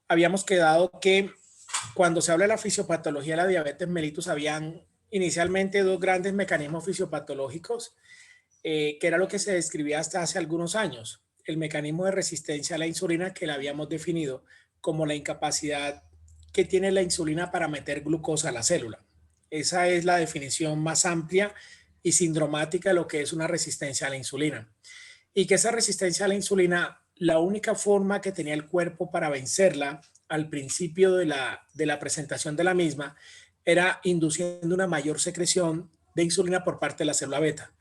habíamos quedado que cuando se habla de la fisiopatología de la diabetes mellitus, habían inicialmente dos grandes mecanismos fisiopatológicos, que era lo que se describía hasta hace algunos años. El mecanismo de resistencia a la insulina, que la habíamos definido como la incapacidad que tiene la insulina para meter glucosa a la célula. Esa es la definición más amplia y sindromática de lo que es una resistencia a la insulina. Y que esa resistencia a la insulina, la única forma que tenía el cuerpo para vencerla al principio de la presentación de la misma era induciendo una mayor secreción de insulina por parte de la célula beta,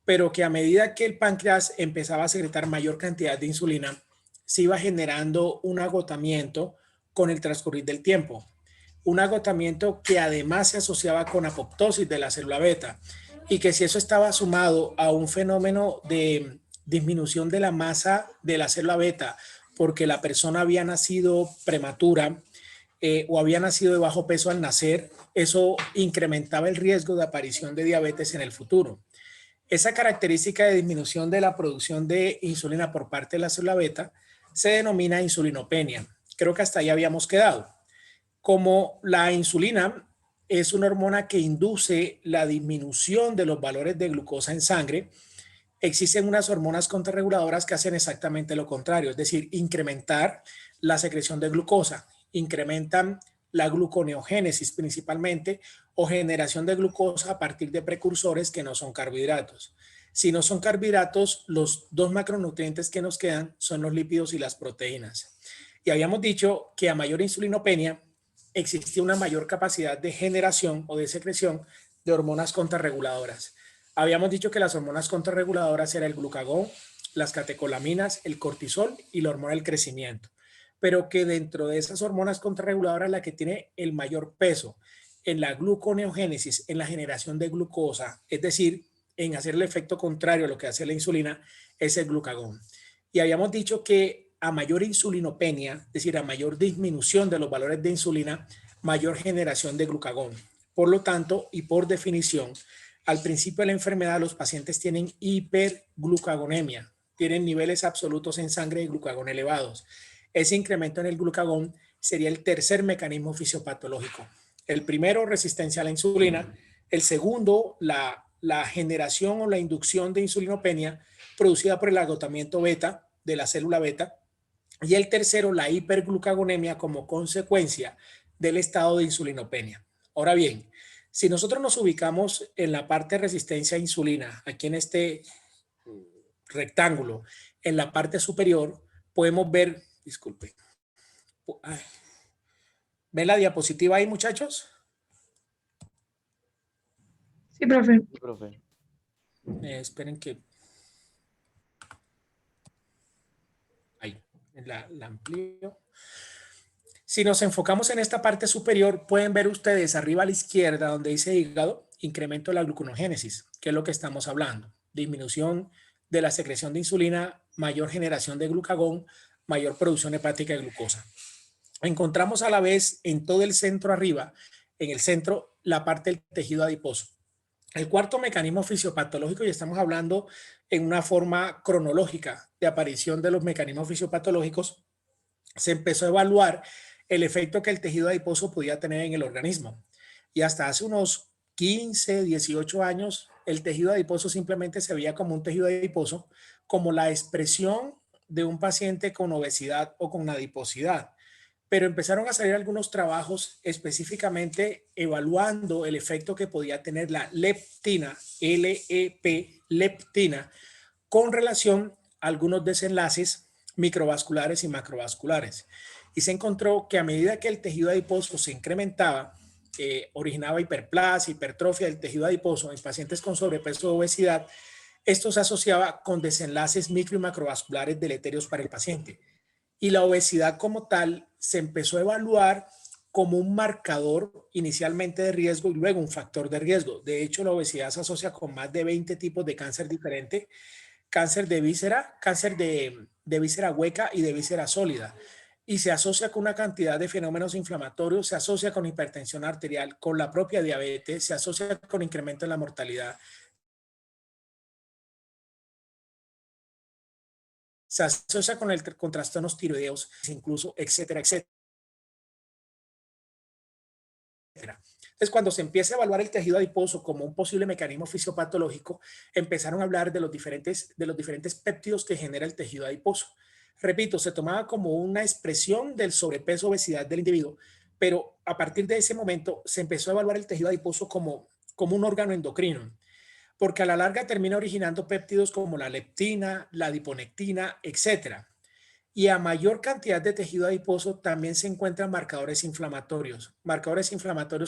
pero que a medida que el páncreas empezaba a secretar mayor cantidad de insulina, se iba generando un agotamiento con el transcurrir del tiempo. Un agotamiento que además se asociaba con apoptosis de la célula beta, y que si eso estaba sumado a un fenómeno de disminución de la masa de la célula beta, porque la persona había nacido prematura o había nacido de bajo peso al nacer, eso incrementaba el riesgo de aparición de diabetes en el futuro. Esa característica de disminución de la producción de insulina por parte de la célula beta se denomina insulinopenia. Creo que hasta ahí habíamos quedado. Como la insulina es una hormona que induce la disminución de los valores de glucosa en sangre, existen unas hormonas contrarreguladoras que hacen exactamente lo contrario, es decir, incrementar la secreción de glucosa, incrementan la gluconeogénesis principalmente o generación de glucosa a partir de precursores que no son carbohidratos. Si no son carbohidratos, los dos macronutrientes que nos quedan son los lípidos y las proteínas. Y habíamos dicho que a mayor insulinopenia existía una mayor capacidad de generación o de secreción de hormonas contrarreguladoras. Habíamos dicho que las hormonas contrarreguladoras eran el glucagón, las catecolaminas, el cortisol y la hormona del crecimiento, pero que dentro de esas hormonas contrarreguladoras la que tiene el mayor peso en la gluconeogénesis, en la generación de glucosa, es decir, en hacer el efecto contrario a lo que hace la insulina, es el glucagón. Y habíamos dicho que a mayor insulinopenia, es decir, a mayor disminución de los valores de insulina, mayor generación de glucagón. Por lo tanto, y por definición, al principio de la enfermedad los pacientes tienen hiperglucagonemia, tienen niveles absolutos en sangre de glucagón elevados. Ese incremento en el glucagón sería el tercer mecanismo fisiopatológico. El primero, resistencia a la insulina. El segundo, la generación o la inducción de insulinopenia producida por el agotamiento beta de la célula beta. Y el tercero, la hiperglucagonemia como consecuencia del estado de insulinopenia. Ahora bien, si nosotros nos ubicamos en la parte de resistencia a insulina, aquí en este rectángulo, en la parte superior, podemos ver, disculpe, ¿ven la diapositiva ahí, muchachos? Sí, profe. Sí, profe. Esperen que... Ahí, la amplío. Si nos enfocamos en esta parte superior, pueden ver ustedes arriba a la izquierda donde dice hígado, incremento de la gluconogénesis, que es lo que estamos hablando. Disminución de la secreción de insulina, mayor generación de glucagón, mayor producción hepática de glucosa. Encontramos a la vez en todo el centro arriba, en el centro, la parte del tejido adiposo. El cuarto mecanismo fisiopatológico, y estamos hablando en una forma cronológica de aparición de los mecanismos fisiopatológicos, se empezó a evaluar el efecto que el tejido adiposo podía tener en el organismo. Y hasta hace unos 15, 18 años, el tejido adiposo simplemente se veía como un tejido adiposo, como la expresión de un paciente con obesidad o con adiposidad. Pero empezaron a salir algunos trabajos específicamente evaluando el efecto que podía tener la leptina, LEP, leptina, con relación a algunos desenlaces microvasculares y macrovasculares. Y se encontró que a medida que el tejido adiposo se incrementaba, originaba hiperplasia, hipertrofia del tejido adiposo en pacientes con sobrepeso o obesidad, esto se asociaba con desenlaces micro y macrovasculares deleterios para el paciente. Y la obesidad como tal se empezó a evaluar como un marcador inicialmente de riesgo y luego un factor de riesgo. De hecho, la obesidad se asocia con más de 20 tipos de cáncer diferentes: cáncer de víscera, cáncer de víscera hueca y de víscera sólida. Y se asocia con una cantidad de fenómenos inflamatorios, se asocia con hipertensión arterial, con la propia diabetes, se asocia con incremento en la mortalidad, se asocia con trastornos tiroideos, incluso, etcétera, etcétera. Entonces, cuando se empieza a evaluar el tejido adiposo como un posible mecanismo fisiopatológico, empezaron a hablar de los diferentes péptidos que genera el tejido adiposo. Repito, se tomaba como una expresión del sobrepeso o obesidad del individuo, pero a partir de ese momento se empezó a evaluar el tejido adiposo como un órgano endocrino, porque a la larga termina originando péptidos como la leptina, la adiponectina, etcétera. Y a mayor cantidad de tejido adiposo también se encuentran marcadores inflamatorios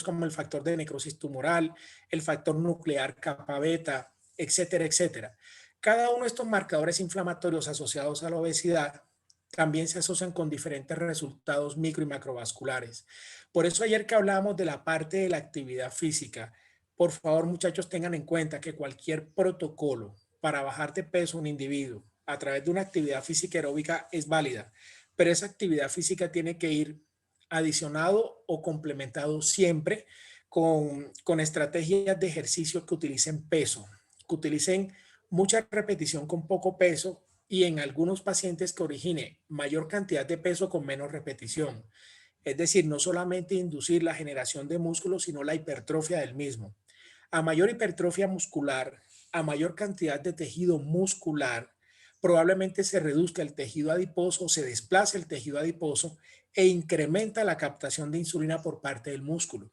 como el factor de necrosis tumoral, el factor nuclear kappa beta, etcétera, etcétera. Cada uno de estos marcadores inflamatorios asociados a la obesidad también se asocian con diferentes resultados micro y macrovasculares. Por eso ayer que hablábamos de la parte de la actividad física, por favor muchachos tengan en cuenta que cualquier protocolo para bajar de peso un individuo a través de una actividad física aeróbica es válida, pero esa actividad física tiene que ir adicionado o complementado siempre con estrategias de ejercicio que utilicen peso, que utilicen mucha repetición con poco peso y en algunos pacientes que origine mayor cantidad de peso con menos repetición. Es decir, no solamente inducir la generación de músculo, sino la hipertrofia del mismo. A mayor hipertrofia muscular, a mayor cantidad de tejido muscular, probablemente se reduzca el tejido adiposo, se desplace el tejido adiposo e incrementa la captación de insulina por parte del músculo.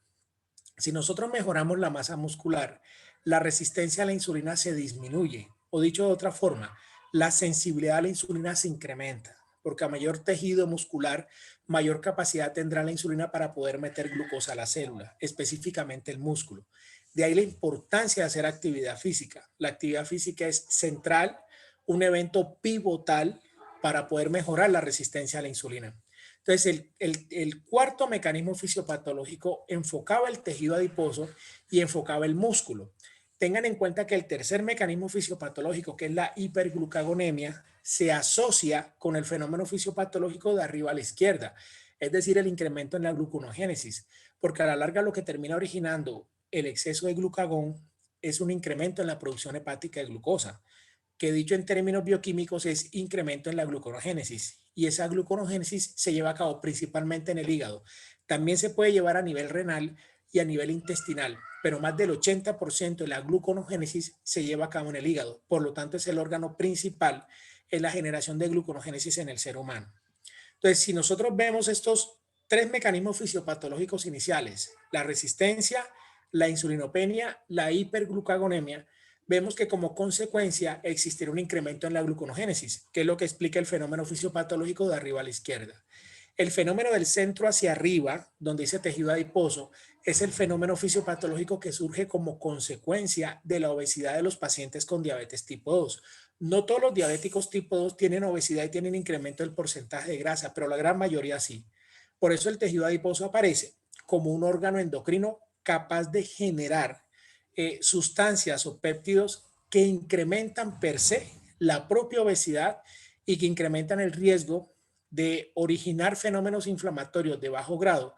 Si nosotros mejoramos la masa muscular, la resistencia a la insulina se disminuye, o dicho de otra forma, la sensibilidad a la insulina se incrementa, porque a mayor tejido muscular, mayor capacidad tendrá la insulina para poder meter glucosa a la célula, específicamente el músculo. De ahí la importancia de hacer actividad física. La actividad física es central, un evento pivotal para poder mejorar la resistencia a la insulina. Entonces, el cuarto mecanismo fisiopatológico enfocaba el tejido adiposo y enfocaba el músculo. Tengan en cuenta que el tercer mecanismo fisiopatológico, que es la hiperglucagonemia, se asocia con el fenómeno fisiopatológico de arriba a la izquierda, es decir, el incremento en la gluconogénesis, porque a la larga lo que termina originando el exceso de glucagón es un incremento en la producción hepática de glucosa, que dicho en términos bioquímicos es incremento en la gluconogénesis. Y esa gluconogénesis se lleva a cabo principalmente en el hígado. También se puede llevar a nivel renal y a nivel intestinal, pero más del 80% de la gluconogénesis se lleva a cabo en el hígado. Por lo tanto, es el órgano principal en la generación de gluconogénesis en el ser humano. Entonces, si nosotros vemos estos tres mecanismos fisiopatológicos iniciales, la resistencia, la insulinopenia, la hiperglucagonemia, vemos que como consecuencia existirá un incremento en la gluconogénesis, que es lo que explica el fenómeno fisiopatológico de arriba a la izquierda. El fenómeno del centro hacia arriba, donde dice tejido adiposo, es el fenómeno fisiopatológico que surge como consecuencia de la obesidad de los pacientes con diabetes tipo 2. No todos los diabéticos tipo 2 tienen obesidad y tienen incremento del porcentaje de grasa, pero la gran mayoría sí. Por eso el tejido adiposo aparece como un órgano endocrino capaz de generar sustancias o péptidos que incrementan per se la propia obesidad y que incrementan el riesgo de originar fenómenos inflamatorios de bajo grado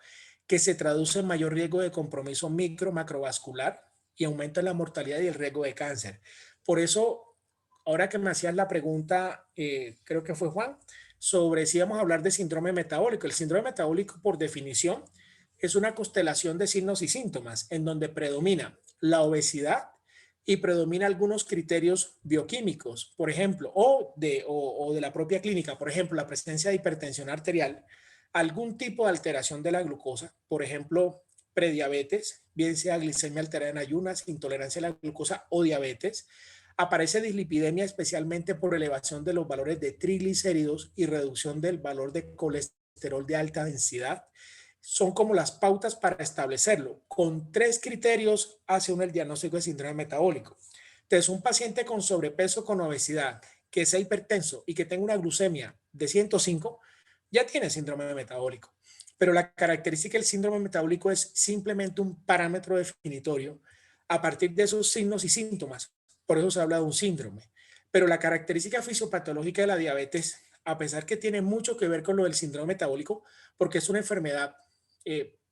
que se traduce en mayor riesgo de compromiso micro-macrovascular y aumento en la mortalidad y el riesgo de cáncer. Por eso, ahora que me hacías la pregunta, creo que fue Juan, sobre si íbamos a hablar de síndrome metabólico. El síndrome metabólico, por definición, es una constelación de signos y síntomas en donde predomina la obesidad y predomina algunos criterios bioquímicos, por ejemplo, o de la propia clínica, por ejemplo, la presencia de hipertensión arterial, algún tipo de alteración de la glucosa, por ejemplo, prediabetes, bien sea glicemia alterada en ayunas, intolerancia a la glucosa o diabetes. Aparece dislipidemia especialmente por elevación de los valores de triglicéridos y reducción del valor de colesterol de alta densidad. Son como las pautas para establecerlo. Con tres criterios hace uno el diagnóstico de síndrome metabólico. Entonces, un paciente con sobrepeso, con obesidad, que sea hipertenso y que tenga una glucemia de 105, ya tiene síndrome metabólico. Pero la característica del síndrome metabólico es simplemente un parámetro definitorio a partir de esos signos y síntomas. Por eso se habla de un síndrome. Pero la característica fisiopatológica de la diabetes, a pesar que tiene mucho que ver con lo del síndrome metabólico, porque es una enfermedad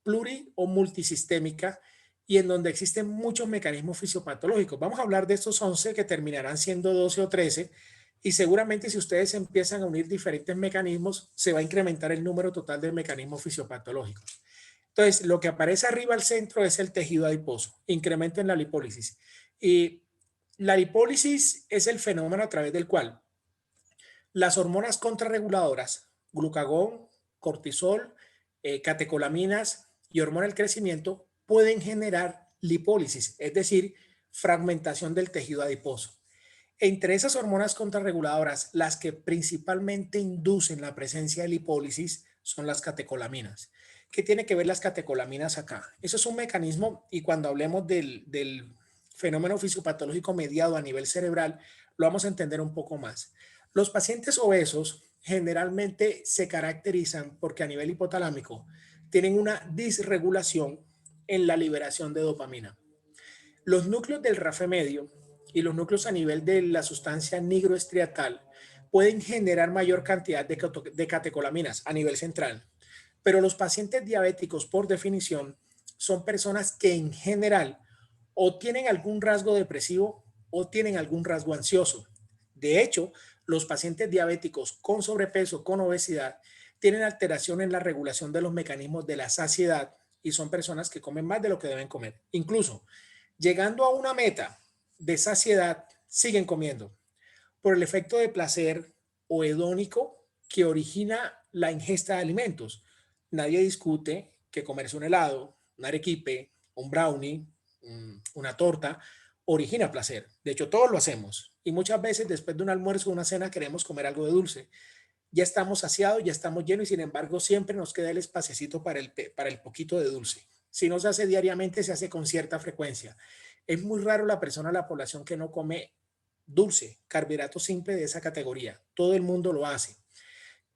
pluri o multisistémica y en donde existen muchos mecanismos fisiopatológicos. Vamos a hablar de estos 11 que terminarán siendo 12 o 13 y seguramente si ustedes empiezan a unir diferentes mecanismos, se va a incrementar el número total de mecanismos fisiopatológicos. Entonces, lo que aparece arriba al centro es el tejido adiposo, incremento en la lipólisis. Y la lipólisis es el fenómeno a través del cual las hormonas contrarreguladoras, glucagón, cortisol, catecolaminas y hormona del crecimiento, pueden generar lipólisis, es decir, fragmentación del tejido adiposo. Entre esas hormonas contrarreguladoras, las que principalmente inducen la presencia de lipólisis son las catecolaminas. ¿Qué tiene que ver las catecolaminas acá? Eso es un mecanismo y cuando hablemos del fenómeno fisiopatológico mediado a nivel cerebral, lo vamos a entender un poco más. Los pacientes obesos generalmente se caracterizan porque a nivel hipotalámico tienen una disregulación en la liberación de dopamina. Los núcleos del RAFE medio y los núcleos a nivel de la sustancia nigroestriatal pueden generar mayor cantidad de catecolaminas a nivel central, pero los pacientes diabéticos, por definición, son personas que en general o tienen algún rasgo depresivo o tienen algún rasgo ansioso. De hecho, los pacientes diabéticos con sobrepeso, con obesidad, tienen alteración en la regulación de los mecanismos de la saciedad y son personas que comen más de lo que deben comer. Incluso, llegando a una meta de saciedad, siguen comiendo por el efecto de placer o hedónico que origina la ingesta de alimentos. Nadie discute que comerse un helado, un arequipe, un brownie, una torta, origina placer. De hecho, todos lo hacemos. Y muchas veces después de un almuerzo o una cena queremos comer algo de dulce. Ya estamos saciados, ya estamos llenos y sin embargo siempre nos queda el espaciecito para el poquito de dulce. Si no se hace diariamente, se hace con cierta frecuencia. Es muy raro la persona, la población que no come dulce, carbohidrato simple de esa categoría. Todo el mundo lo hace.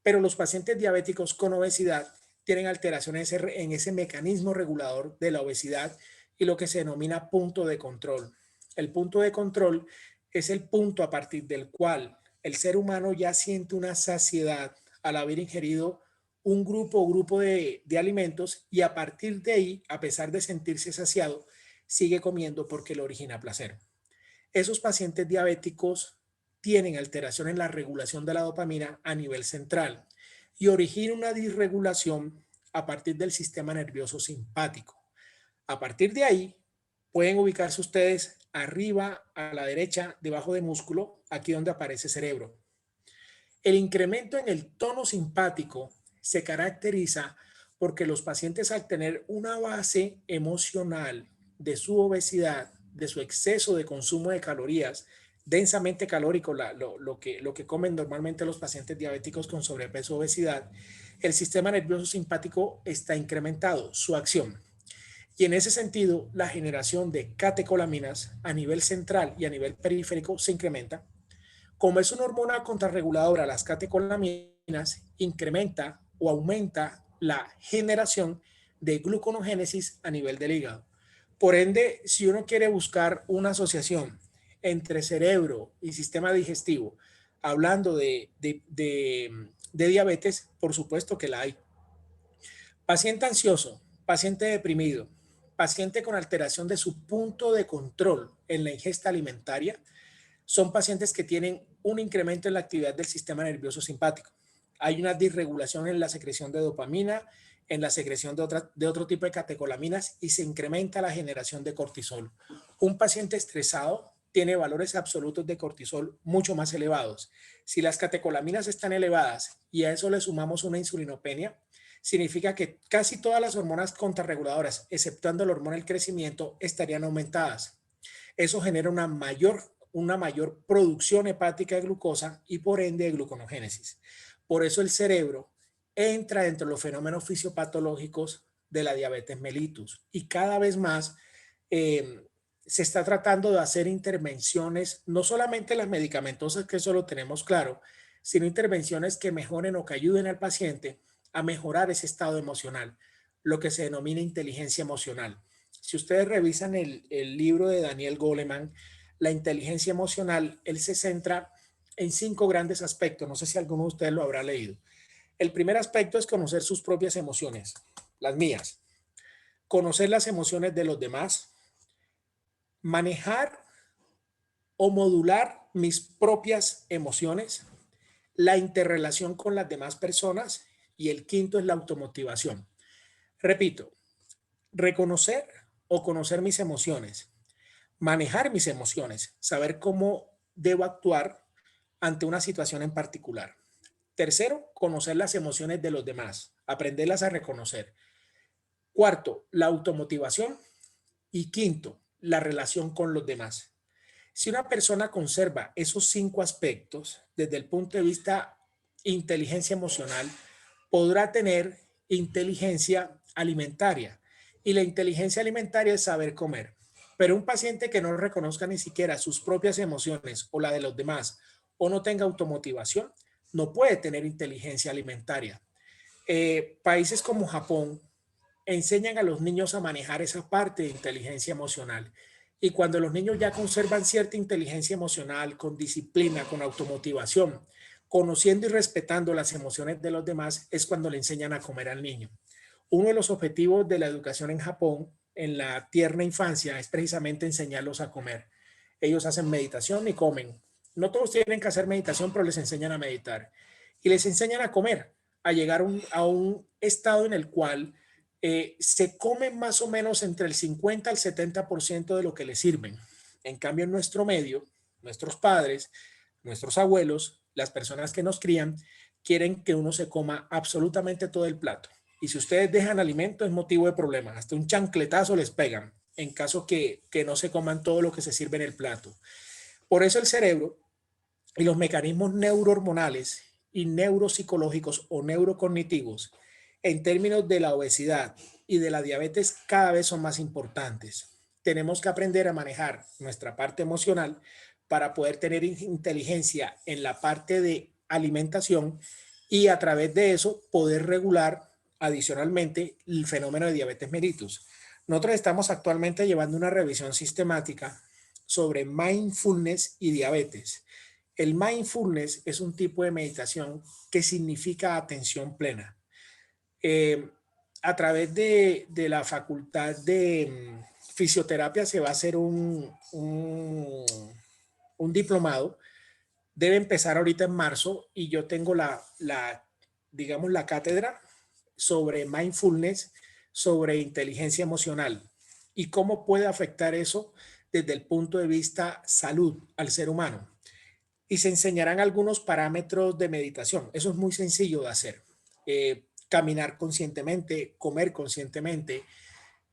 Pero los pacientes diabéticos con obesidad tienen alteraciones en ese mecanismo regulador de la obesidad y lo que se denomina punto de control. El punto de control es el punto a partir del cual el ser humano ya siente una saciedad al haber ingerido un grupo de alimentos y a partir de ahí, a pesar de sentirse saciado, sigue comiendo porque le origina placer. Esos pacientes diabéticos tienen alteración en la regulación de la dopamina a nivel central y origina una disregulación a partir del sistema nervioso simpático. A partir de ahí, pueden ubicarse ustedes arriba, a la derecha, debajo de músculo, aquí donde aparece cerebro. El incremento en el tono simpático se caracteriza porque los pacientes al tener una base emocional de su obesidad, de su exceso de consumo de calorías, densamente calórico, lo que comen normalmente los pacientes diabéticos con sobrepeso o obesidad, el sistema nervioso simpático está incrementado, su acción. Y en ese sentido, la generación de catecolaminas a nivel central y a nivel periférico se incrementa. Como es una hormona contrarreguladora, las catecolaminas incrementa o aumenta la generación de gluconogénesis a nivel del hígado. Por ende, si uno quiere buscar una asociación entre cerebro y sistema digestivo, hablando de diabetes, por supuesto que la hay. Paciente ansioso, paciente deprimido, paciente con alteración de su punto de control en la ingesta alimentaria, son pacientes que tienen un incremento en la actividad del sistema nervioso simpático. Hay una disregulación en la secreción de dopamina, en la secreción de otro tipo de catecolaminas y se incrementa la generación de cortisol. Un paciente estresado tiene valores absolutos de cortisol mucho más elevados. Si las catecolaminas están elevadas y a eso le sumamos una insulinopenia, significa que casi todas las hormonas contrarreguladoras, exceptuando la hormona del crecimiento, estarían aumentadas. Eso genera una mayor producción hepática de glucosa y por ende de gluconogénesis. Por eso el cerebro entra dentro de los fenómenos fisiopatológicos de la diabetes mellitus y cada vez más se está tratando de hacer intervenciones, no solamente las medicamentosas, que eso lo tenemos claro, sino intervenciones que mejoren o que ayuden al paciente a mejorar ese estado emocional, lo que se denomina inteligencia emocional. Si ustedes revisan el libro de Daniel Goleman, la inteligencia emocional, él se centra en 5 grandes aspectos. No sé si alguno de ustedes lo habrá leído. El primer aspecto es conocer sus propias emociones, las mías. Conocer las emociones de los demás. Manejar o modular mis propias emociones. La interrelación con las demás personas. Y el quinto es la automotivación. Repito, Reconocer o conocer mis emociones, manejar mis emociones, saber cómo debo actuar ante una situación en particular. Tercero, conocer las emociones de los demás, aprenderlas a reconocer. Cuarto, la automotivación. Y quinto, la relación con los demás. Si una persona conserva esos 5 aspectos desde el punto de vista inteligencia emocional, podrá tener inteligencia alimentaria. Y la inteligencia alimentaria es saber comer. Pero un paciente que no reconozca ni siquiera sus propias emociones o la de los demás o no tenga automotivación, no puede tener inteligencia alimentaria. Países como Japón enseñan a los niños a manejar esa parte de inteligencia emocional. Y cuando los niños ya conservan cierta inteligencia emocional, con disciplina, con automotivación, conociendo y respetando las emociones de los demás, es cuando le enseñan a comer al niño. Uno de los objetivos de la educación en Japón, en la tierna infancia, es precisamente enseñarlos a comer. Ellos hacen meditación y comen. No todos tienen que hacer meditación, pero les enseñan a meditar. Y les enseñan a comer, a llegar a un estado en el cual se come más o menos entre el 50 al 70% de lo que le sirven. En cambio, en nuestro medio, nuestros padres, nuestros abuelos, las personas que nos crían, quieren que uno se coma absolutamente todo el plato. Y si ustedes dejan alimento es motivo de problema. Hasta un chancletazo les pegan en caso que no se coman todo lo que se sirve en el plato. Por eso el cerebro y los mecanismos neurohormonales y neuropsicológicos o neurocognitivos en términos de la obesidad y de la diabetes cada vez son más importantes. Tenemos que aprender a manejar nuestra parte emocional para poder tener inteligencia en la parte de alimentación y a través de eso poder regular adicionalmente el fenómeno de diabetes mellitus. Nosotros estamos actualmente llevando una revisión sistemática sobre mindfulness y diabetes. El mindfulness es un tipo de meditación que significa atención plena. Eh, a través de la facultad de fisioterapia se va a hacer un diplomado. Debe empezar ahorita en marzo y yo tengo digamos, la cátedra sobre mindfulness, sobre inteligencia emocional y cómo puede afectar eso desde el punto de vista salud al ser humano. Y se enseñarán algunos parámetros de meditación. Eso es muy sencillo de hacer. Caminar conscientemente, comer conscientemente,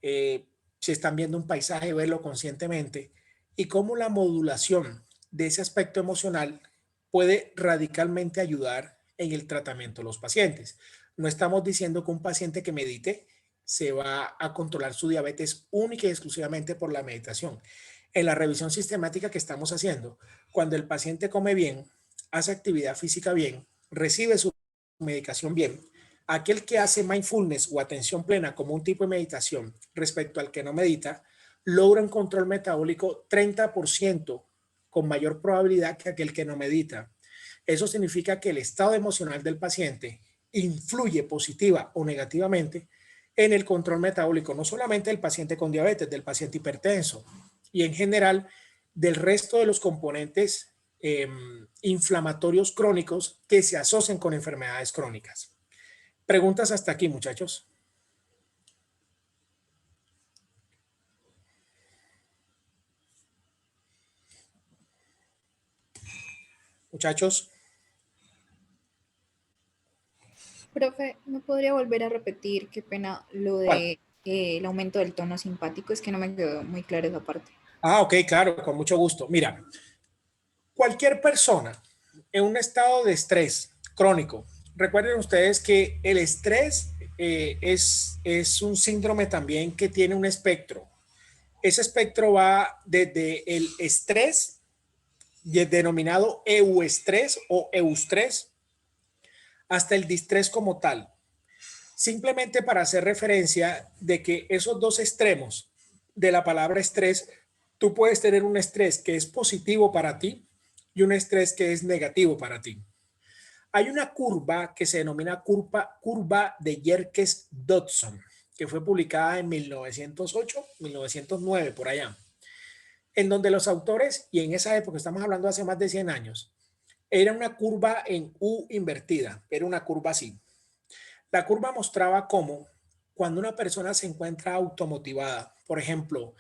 si están viendo un paisaje, verlo conscientemente, y cómo la modulación de ese aspecto emocional puede radicalmente ayudar en el tratamiento de los pacientes. No estamos diciendo que un paciente que medite se va a controlar su diabetes única y exclusivamente por la meditación. En la revisión sistemática que estamos haciendo, cuando el paciente come bien, hace actividad física bien, recibe su medicación bien, aquel que hace mindfulness o atención plena como un tipo de meditación respecto al que no medita, logra un control metabólico 30% con mayor probabilidad que aquel que no medita. Eso significa que el estado emocional del paciente influye positiva o negativamente en el control metabólico, no solamente del paciente con diabetes, del paciente hipertenso y en general del resto de los componentes inflamatorios crónicos que se asocian con enfermedades crónicas. Preguntas hasta aquí, muchachos. Muchachos. Profe, ¿me podría volver a repetir, qué pena, lo ¿Cuál? de el aumento del tono simpático? Es que no me quedó muy clara esa parte. Ah, ok, claro, con mucho gusto. Mira, cualquier persona en un estado de estrés crónico, recuerden ustedes que el estrés es un síndrome también que tiene un espectro. Ese espectro va desde el estrés, denominado euestrés o eustrés, hasta el distrés como tal. Simplemente para hacer referencia de que esos dos extremos de la palabra estrés, tú puedes tener un estrés que es positivo para ti y un estrés que es negativo para ti. Hay una curva que se denomina curva de Yerkes-Dodson, que fue publicada en 1908, 1909, por allá, en donde los autores, y en esa época, estamos hablando de hace más de 100 años, era una curva en U invertida, era una curva así. La curva mostraba cómo cuando una persona se encuentra automotivada, por ejemplo,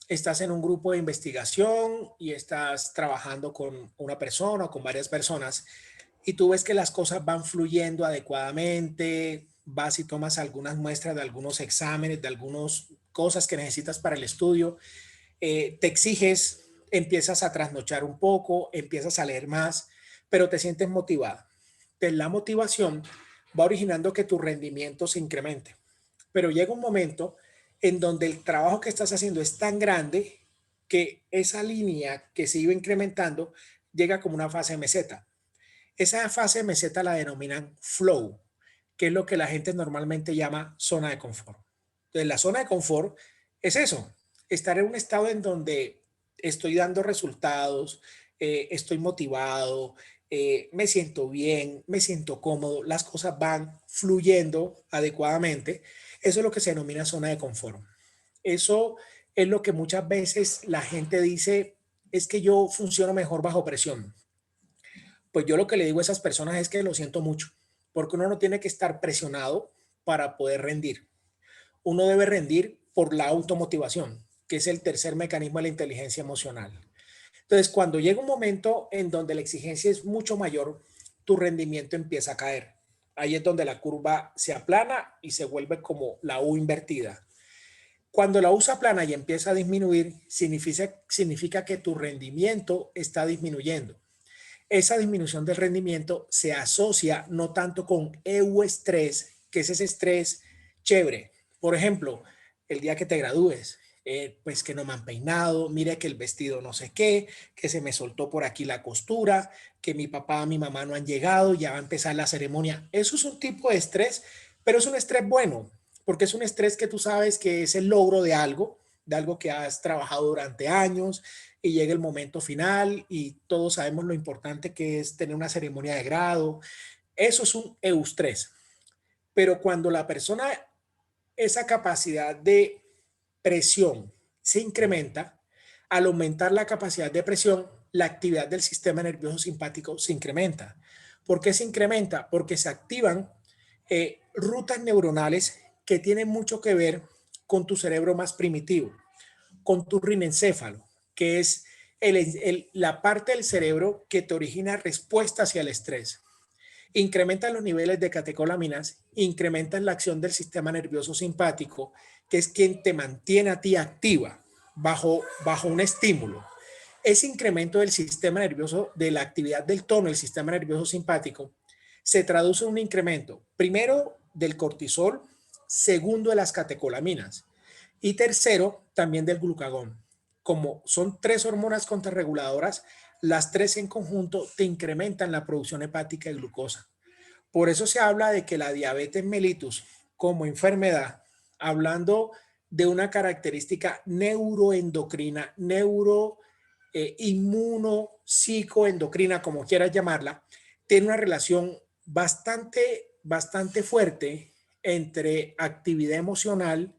estás en un grupo de investigación y estás trabajando con una persona o con varias personas y tú ves que las cosas van fluyendo adecuadamente, vas y tomas algunas muestras de algunos exámenes, de algunas cosas que necesitas para el estudio, te exiges, empiezas a trasnochar un poco, empiezas a leer más, pero te sientes motivada. Entonces, la motivación va originando que tu rendimiento se incremente. Pero llega un momento en donde el trabajo que estás haciendo es tan grande que esa línea que se iba incrementando llega como una fase de meseta. Esa fase de meseta la denominan flow, que es lo que la gente normalmente llama zona de confort. Entonces, la zona de confort es eso, estar en un estado en donde estoy dando resultados, estoy motivado, me siento bien, me siento cómodo, las cosas van fluyendo adecuadamente. Eso es lo que se denomina zona de confort. Eso es lo que muchas veces la gente dice, es que yo funciono mejor bajo presión. Pues yo lo que le digo a esas personas es que lo siento mucho, porque uno no tiene que estar presionado para poder rendir. Uno debe rendir por la automotivación, que es el tercer mecanismo de la inteligencia emocional. Entonces, cuando llega un momento en donde la exigencia es mucho mayor, tu rendimiento empieza a caer. Ahí es donde la curva se aplana y se vuelve como la U invertida. Cuando la U se aplana y empieza a disminuir, significa que tu rendimiento está disminuyendo. Esa disminución del rendimiento se asocia no tanto con euestrés, que es ese estrés chévere. Por ejemplo, el día que te gradúes, pues que no me han peinado, mire que el vestido no sé qué, que se me soltó por aquí la costura, que mi papá, mi mamá no han llegado, ya va a empezar la ceremonia. Eso es un tipo de estrés, pero es un estrés bueno, porque es un estrés que tú sabes que es el logro de algo que has trabajado durante años, y llega el momento final y todos sabemos lo importante que es tener una ceremonia de grado. Eso es un eustrés. Pero cuando la persona, esa capacidad de presión se incrementa, al aumentar la capacidad de presión, la actividad del sistema nervioso simpático se incrementa. ¿Por qué se incrementa? Porque se activan rutas neuronales que tienen mucho que ver con tu cerebro más primitivo, con tu rinencéfalo, que es la parte del cerebro que te origina respuesta hacia el estrés. Incrementan los niveles de catecolaminas, incrementan la acción del sistema nervioso simpático, que es quien te mantiene a ti activa bajo un estímulo. Ese incremento del sistema nervioso, de la actividad del tono del sistema nervioso simpático, se traduce en un incremento, primero, del cortisol, segundo, de las catecolaminas y tercero, también del glucagón. Como son tres hormonas contrarreguladoras, las tres en conjunto te incrementan la producción hepática de glucosa. Por eso se habla de que la diabetes mellitus como enfermedad, hablando de una característica neuroendocrina, inmuno, psicoendocrina, como quieras llamarla, tiene una relación bastante fuerte entre actividad emocional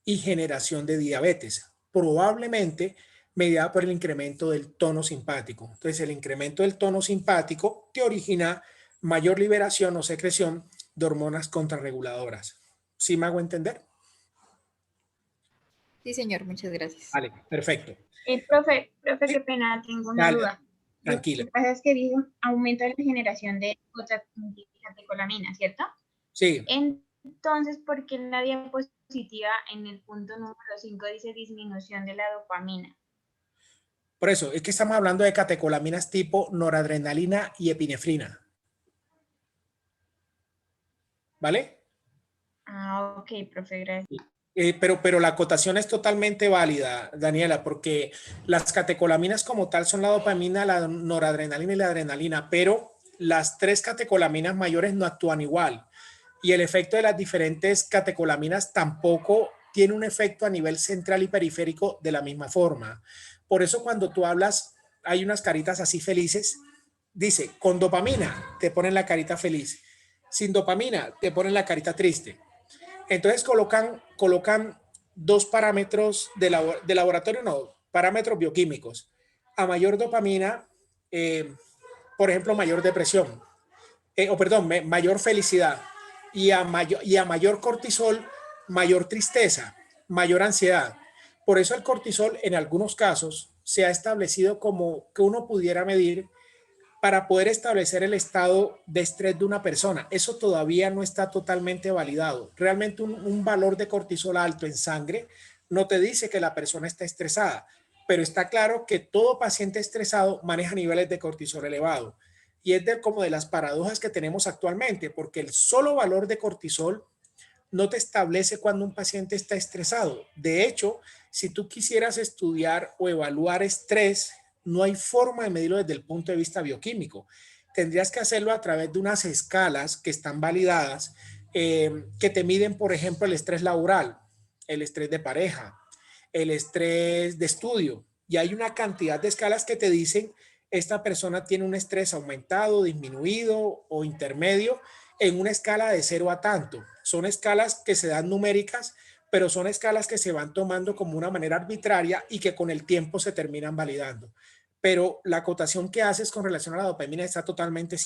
y generación de diabetes, probablemente mediada por el incremento del tono simpático. Entonces, el incremento del tono simpático te origina mayor liberación o secreción de hormonas contrarreguladoras. ¿Sí me hago entender? Sí, señor, muchas gracias. Vale, perfecto. Profe, qué pena, tengo una Dale, duda. Lo tranquila. que pasa es que dijo aumento de la generación de catecolamina, ¿cierto? Sí, Entonces, ¿por qué en la diapositiva en el punto número 5 dice disminución de la dopamina? por eso es que estamos hablando de catecolaminas tipo noradrenalina y epinefrina. ¿Vale? Ah, ok, profe, gracias. Pero la acotación es totalmente válida, Daniela, porque las catecolaminas como tal son la dopamina, la noradrenalina y la adrenalina, pero las tres catecolaminas mayores no actúan igual. Y el efecto de las diferentes catecolaminas tampoco tiene un efecto a nivel central y periférico de la misma forma. Por eso cuando tú hablas, hay unas caritas así felices, dice, con dopamina te ponen la carita feliz, sin dopamina te ponen la carita triste. Entonces colocan dos parámetros de laboratorio, no, parámetros bioquímicos. A mayor dopamina, por ejemplo, mayor depresión, o perdón, mayor felicidad. y a mayor cortisol, mayor tristeza, mayor ansiedad. Por eso el cortisol en algunos casos se ha establecido como que uno pudiera medir para poder establecer el estado de estrés de una persona. Eso todavía no está totalmente validado. Realmente un valor de cortisol alto en sangre no te dice que la persona está estresada, pero está claro que todo paciente estresado maneja niveles de cortisol elevado. Y es como de las paradojas que tenemos actualmente, porque el solo valor de cortisol no te establece cuando un paciente está estresado. De hecho, si tú quisieras estudiar o evaluar estrés, no hay forma de medirlo desde el punto de vista bioquímico. Tendrías que hacerlo a través de unas escalas que están validadas, que te miden, por ejemplo, el estrés laboral, el estrés de pareja, el estrés de estudio. Y hay una cantidad de escalas que te dicen, esta persona tiene un estrés aumentado, disminuido o intermedio en una escala de 0 a tanto. Son escalas que se dan numéricas, pero son escalas que se van tomando como una manera arbitraria y que con el tiempo se terminan validando. Pero la acotación que haces con relación a la dopamina está totalmente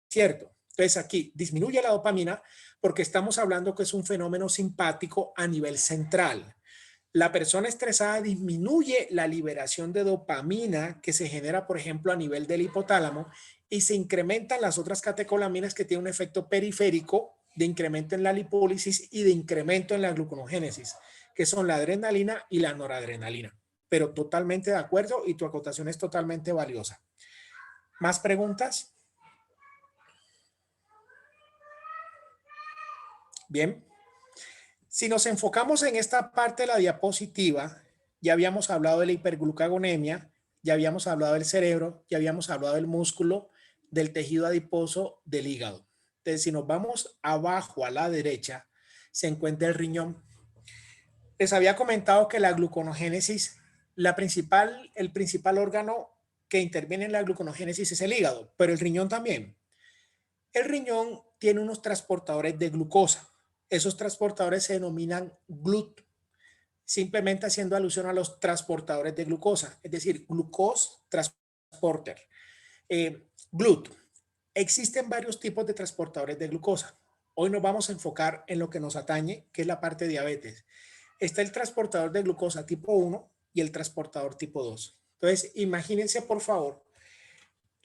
cierto. Entonces aquí disminuye la dopamina porque estamos hablando que es un fenómeno simpático a nivel central. La persona estresada disminuye la liberación de dopamina que se genera, por ejemplo, a nivel del hipotálamo y se incrementan las otras catecolaminas que tienen un efecto periférico de incremento en la lipólisis y de incremento en la gluconogénesis, que son la adrenalina y la noradrenalina. Pero totalmente de acuerdo y tu acotación es totalmente valiosa. ¿Más preguntas? Bien. Si nos enfocamos en esta parte de la diapositiva, ya habíamos hablado de la hiperglucagonemia, ya habíamos hablado del cerebro, ya habíamos hablado del músculo, del tejido adiposo, del hígado. Entonces, si nos vamos abajo a la derecha, se encuentra el riñón. Les había comentado que la gluconogénesis, el principal órgano que interviene en la gluconogénesis es el hígado, pero el riñón también. El riñón tiene unos transportadores de glucosa. Esos transportadores se denominan GLUT, simplemente haciendo alusión a los transportadores de glucosa, es decir, glucose transporter. GLUT. Existen varios tipos de transportadores de glucosa. Hoy nos vamos a enfocar en lo que nos atañe, que es la parte de diabetes. Está el transportador de glucosa tipo 1 y el transportador tipo 2. Entonces, imagínense, por favor,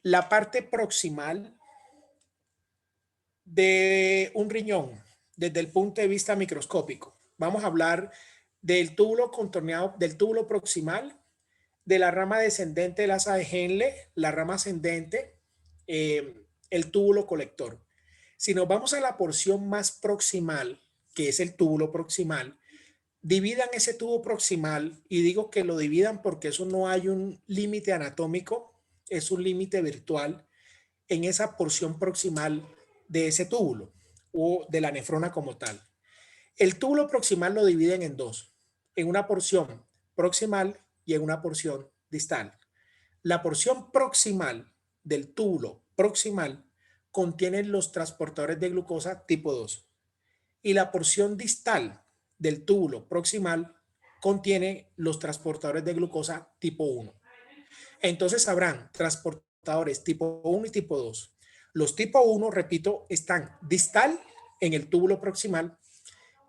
la parte proximal de un riñón desde el punto de vista microscópico. Vamos a hablar del túbulo contorneado, del túbulo proximal, de la rama descendente del asa de Henle, la rama ascendente, el túbulo colector. Si nos vamos a la porción más proximal, que es el túbulo proximal, dividan ese tubo proximal, y digo que lo dividan porque eso no hay un límite anatómico, es un límite virtual en esa porción proximal de ese túbulo o de la nefrona como tal. El túbulo proximal lo dividen en dos, en una porción proximal y en una porción distal. La porción proximal del túbulo proximal contiene los transportadores de glucosa tipo 2 y la porción distal del túbulo proximal contiene los transportadores de glucosa tipo 1. Entonces habrán transportadores tipo 1 y tipo 2. Los tipo 1, repito, están distal en el túbulo proximal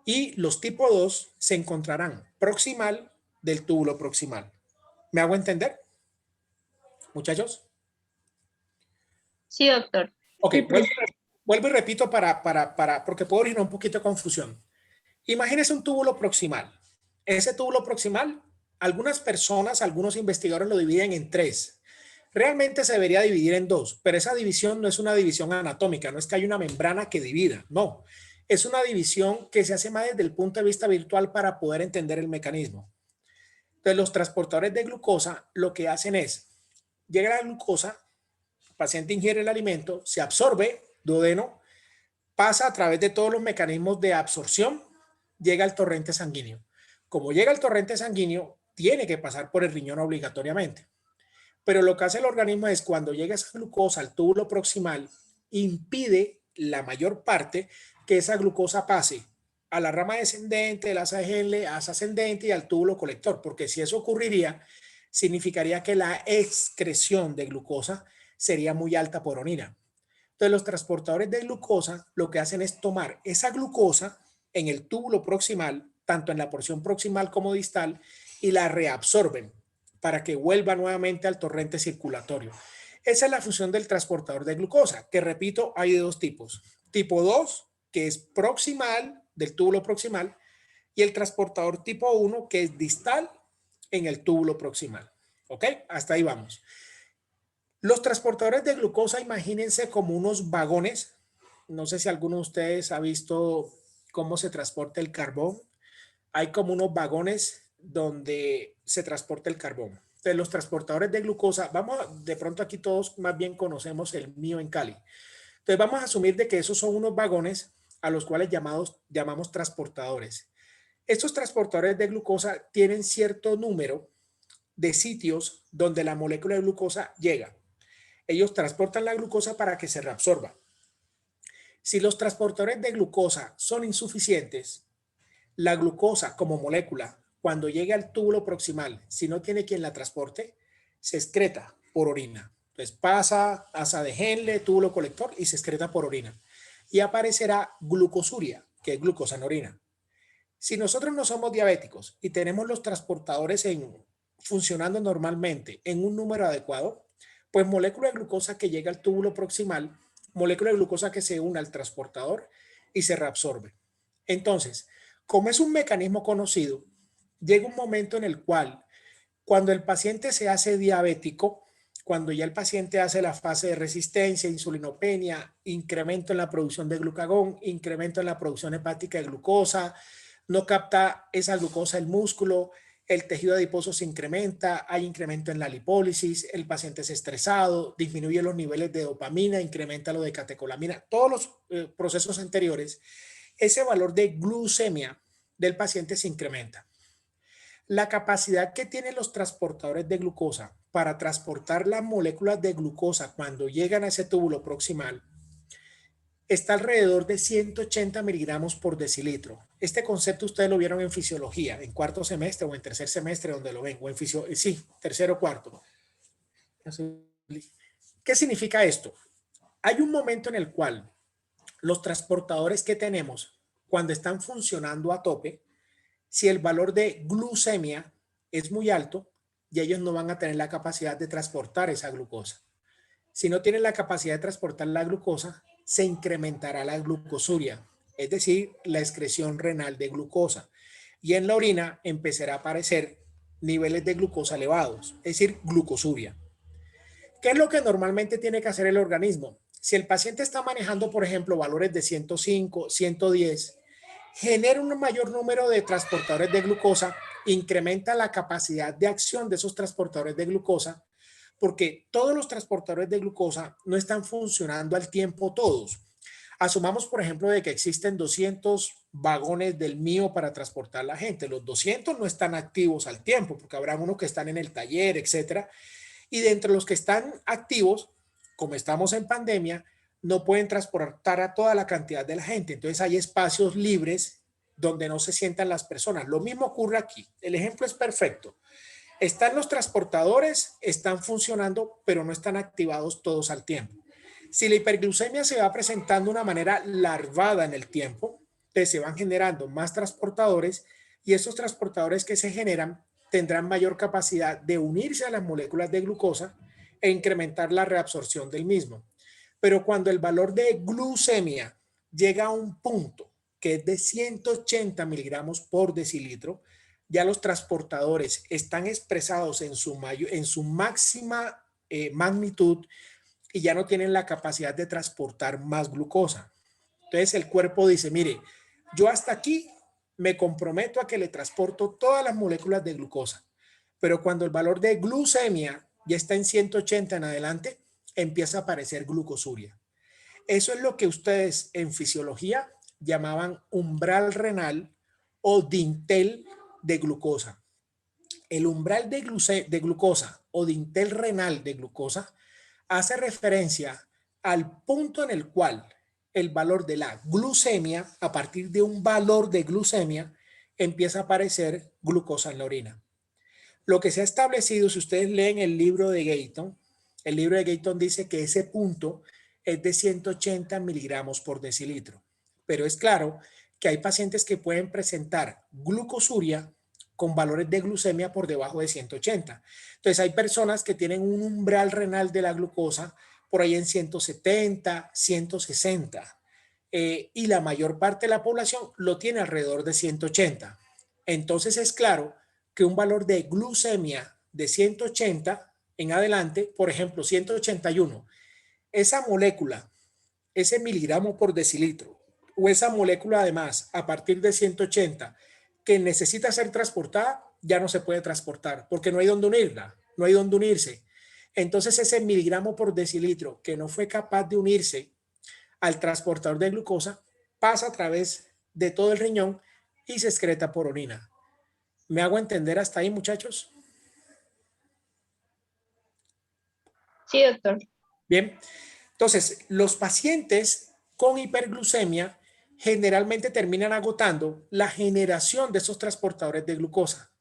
y los tipo 2 se encontrarán proximal del túbulo proximal. ¿Me hago entender, muchachos? Sí, doctor. Ok, vuelvo y repito porque puedo originar un poquito de confusión. Imagínense un túbulo proximal. Ese túbulo proximal, algunas personas, algunos investigadores lo dividen en tres. Realmente se debería dividir en dos, pero esa división no es una división anatómica, no es que hay una membrana que divida, no. Es una división que se hace más desde el punto de vista virtual para poder entender el mecanismo. Entonces, los transportadores de glucosa lo que hacen es, llega la glucosa, el paciente ingiere el alimento, se absorbe, duodeno, pasa a través de todos los mecanismos de absorción, llega al torrente sanguíneo. Como llega al torrente sanguíneo, tiene que pasar por el riñón obligatoriamente. Pero lo que hace el organismo es cuando llega esa glucosa al túbulo proximal, impide la mayor parte que esa glucosa pase a la rama descendente del asa de Henle, asa ascendente y al túbulo colector, porque si eso ocurriría, significaría que la excreción de glucosa sería muy alta por orina. Entonces los transportadores de glucosa lo que hacen es tomar esa glucosa en el túbulo proximal, tanto en la porción proximal como distal, y la reabsorben para que vuelva nuevamente al torrente circulatorio. Esa es la función del transportador de glucosa, que repito, hay de dos tipos. Tipo 2, que es proximal, del túbulo proximal, y el transportador tipo 1, que es distal en el túbulo proximal. ¿Ok? Hasta ahí vamos. Los transportadores de glucosa, imagínense como unos vagones. No sé si alguno de ustedes ha visto cómo se transporta el carbón. Hay como unos vagones donde se transporta el carbón. Entonces, los transportadores de glucosa, de pronto aquí todos más bien conocemos el mío en Cali. Entonces, vamos a asumir de que esos son unos vagones a los cuales llamamos transportadores. Estos transportadores de glucosa tienen cierto número de sitios donde la molécula de glucosa llega. Ellos transportan la glucosa para que se reabsorba. Si los transportadores de glucosa son insuficientes, la glucosa como molécula, cuando llegue al túbulo proximal, si no tiene quien la transporte, se excreta por orina. Entonces pasa asa de Henle, túbulo colector y se excreta por orina. Y aparecerá glucosuria, que es glucosa en orina. Si nosotros no somos diabéticos y tenemos los transportadores funcionando normalmente en un número adecuado, pues molécula de glucosa que llega al túbulo proximal, molécula de glucosa que se une al transportador y se reabsorbe. Entonces, como es un mecanismo conocido, llega un momento en el cual, cuando el paciente se hace diabético, cuando ya el paciente hace la fase de resistencia, insulinopenia, incremento en la producción de glucagón, incremento en la producción hepática de glucosa, no capta esa glucosa el músculo, el tejido adiposo se incrementa, hay incremento en la lipólisis, el paciente es estresado, disminuye los niveles de dopamina, incrementa lo de catecolamina, todos los procesos anteriores, ese valor de glucemia del paciente se incrementa. La capacidad que tienen los transportadores de glucosa para transportar las moléculas de glucosa cuando llegan a ese túbulo proximal está alrededor de 180 miligramos por decilitro. Este concepto ustedes lo vieron en fisiología, en cuarto semestre o en tercer semestre donde lo ven, o en sí, tercero o cuarto. ¿Qué significa esto? Hay un momento en el cual los transportadores que tenemos, cuando están funcionando a tope, si el valor de glucemia es muy alto, y ellos no van a tener la capacidad de transportar esa glucosa. Si no tienen la capacidad de transportar la glucosa, se incrementará la glucosuria, es decir, la excreción renal de glucosa. Y en la orina empezará a aparecer niveles de glucosa elevados, es decir, glucosuria. ¿Qué es lo que normalmente tiene que hacer el organismo? Si el paciente está manejando, por ejemplo, valores de 105, 110, genera un mayor número de transportadores de glucosa, incrementa la capacidad de acción de esos transportadores de glucosa, porque todos los transportadores de glucosa no están funcionando al tiempo todos. Asumamos, por ejemplo, de que existen 200 vagones del mío para transportar a la gente. Los 200 no están activos al tiempo, porque habrá unos que están en el taller, etcétera. Y de entre los que están activos, como estamos en pandemia, no pueden transportar a toda la cantidad de la gente. Entonces hay espacios libres donde no se sientan las personas. Lo mismo ocurre aquí. El ejemplo es perfecto. Están los transportadores, están funcionando, pero no están activados todos al tiempo. Si la hiperglucemia se va presentando de una manera larvada en el tiempo, entonces se van generando más transportadores y estos transportadores que se generan tendrán mayor capacidad de unirse a las moléculas de glucosa e incrementar la reabsorción del mismo. Pero cuando el valor de glucemia llega a un punto que es de 180 miligramos por decilitro, ya los transportadores están expresados en su máxima magnitud y ya no tienen la capacidad de transportar más glucosa. Entonces el cuerpo dice, mire, yo hasta aquí me comprometo a que le transporto todas las moléculas de glucosa, pero cuando el valor de glucemia ya está en 180 en adelante, empieza a aparecer glucosuria. Eso es lo que ustedes en fisiología llamaban umbral renal o dintel de glucosa. El umbral de glucosa o dintel renal de glucosa hace referencia al punto en el cual el valor de la glucemia, a partir de un valor de glucemia, empieza a aparecer glucosa en la orina. Lo que se ha establecido, si ustedes leen el libro de Gayton dice que ese punto es de 180 miligramos por decilitro. Pero es claro que hay pacientes que pueden presentar glucosuria con valores de glucemia por debajo de 180. Entonces hay personas que tienen un umbral renal de la glucosa por ahí en 170, 160. Y la mayor parte de la población lo tiene alrededor de 180. Entonces es claro que un valor de glucemia de 180 en adelante, por ejemplo 181, esa molécula, ese miligramo por decilitro, o esa molécula además a partir de 180 que necesita ser transportada, ya no se puede transportar porque no hay donde unirla, no hay donde unirse. Entonces ese miligramo por decilitro que no fue capaz de unirse al transportador de glucosa pasa a través de todo el riñón y se excreta por orina. ¿Me hago entender hasta ahí, muchachos? Sí, doctor. Bien, entonces los pacientes con hiperglucemia generalmente terminan agotando la generación de esos transportadores de glucosa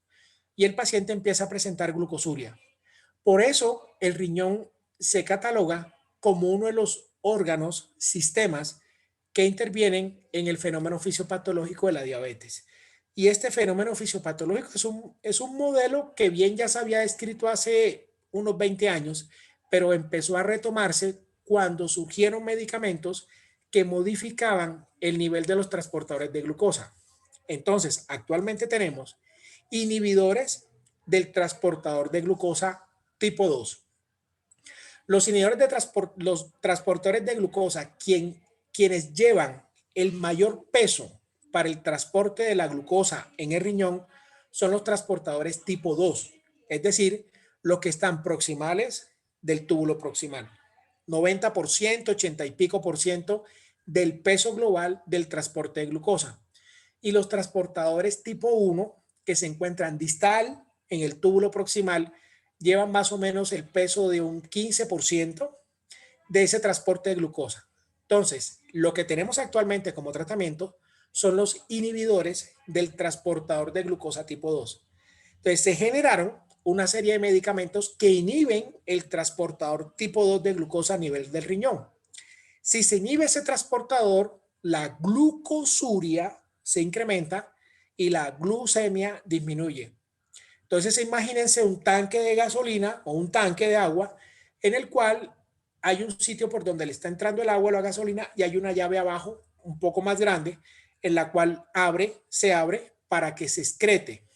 y el paciente empieza a presentar glucosuria. Por eso el riñón se cataloga como uno de los órganos, sistemas que intervienen en el fenómeno fisiopatológico de la diabetes. Y este fenómeno fisiopatológico es un modelo que bien ya se había descrito hace unos 20 años, pero empezó a retomarse cuando surgieron medicamentos que modificaban el nivel de los transportadores de glucosa. Entonces, actualmente tenemos inhibidores del transportador de glucosa tipo 2. Los inhibidores de los transportadores de glucosa, quienes llevan el mayor peso para el transporte de la glucosa en el riñón, son los transportadores tipo 2, es decir, los que están proximales del túbulo proximal. 90%, 80 y pico por ciento del peso global del transporte de glucosa. Y los transportadores tipo 1, que se encuentran distal en el túbulo proximal, llevan más o menos el peso de un 15% de ese transporte de glucosa. Entonces, lo que tenemos actualmente como tratamiento son los inhibidores del transportador de glucosa tipo 2. Entonces, se generaron una serie de medicamentos que inhiben el transportador tipo 2 de glucosa a nivel del riñón. Si se inhibe ese transportador, la glucosuria se incrementa y la glucemia disminuye. Entonces imagínense un tanque de gasolina o un tanque de agua en el cual hay un sitio por donde le está entrando el agua o la gasolina y hay una llave abajo un poco más grande en la cual se abre para que se excrete.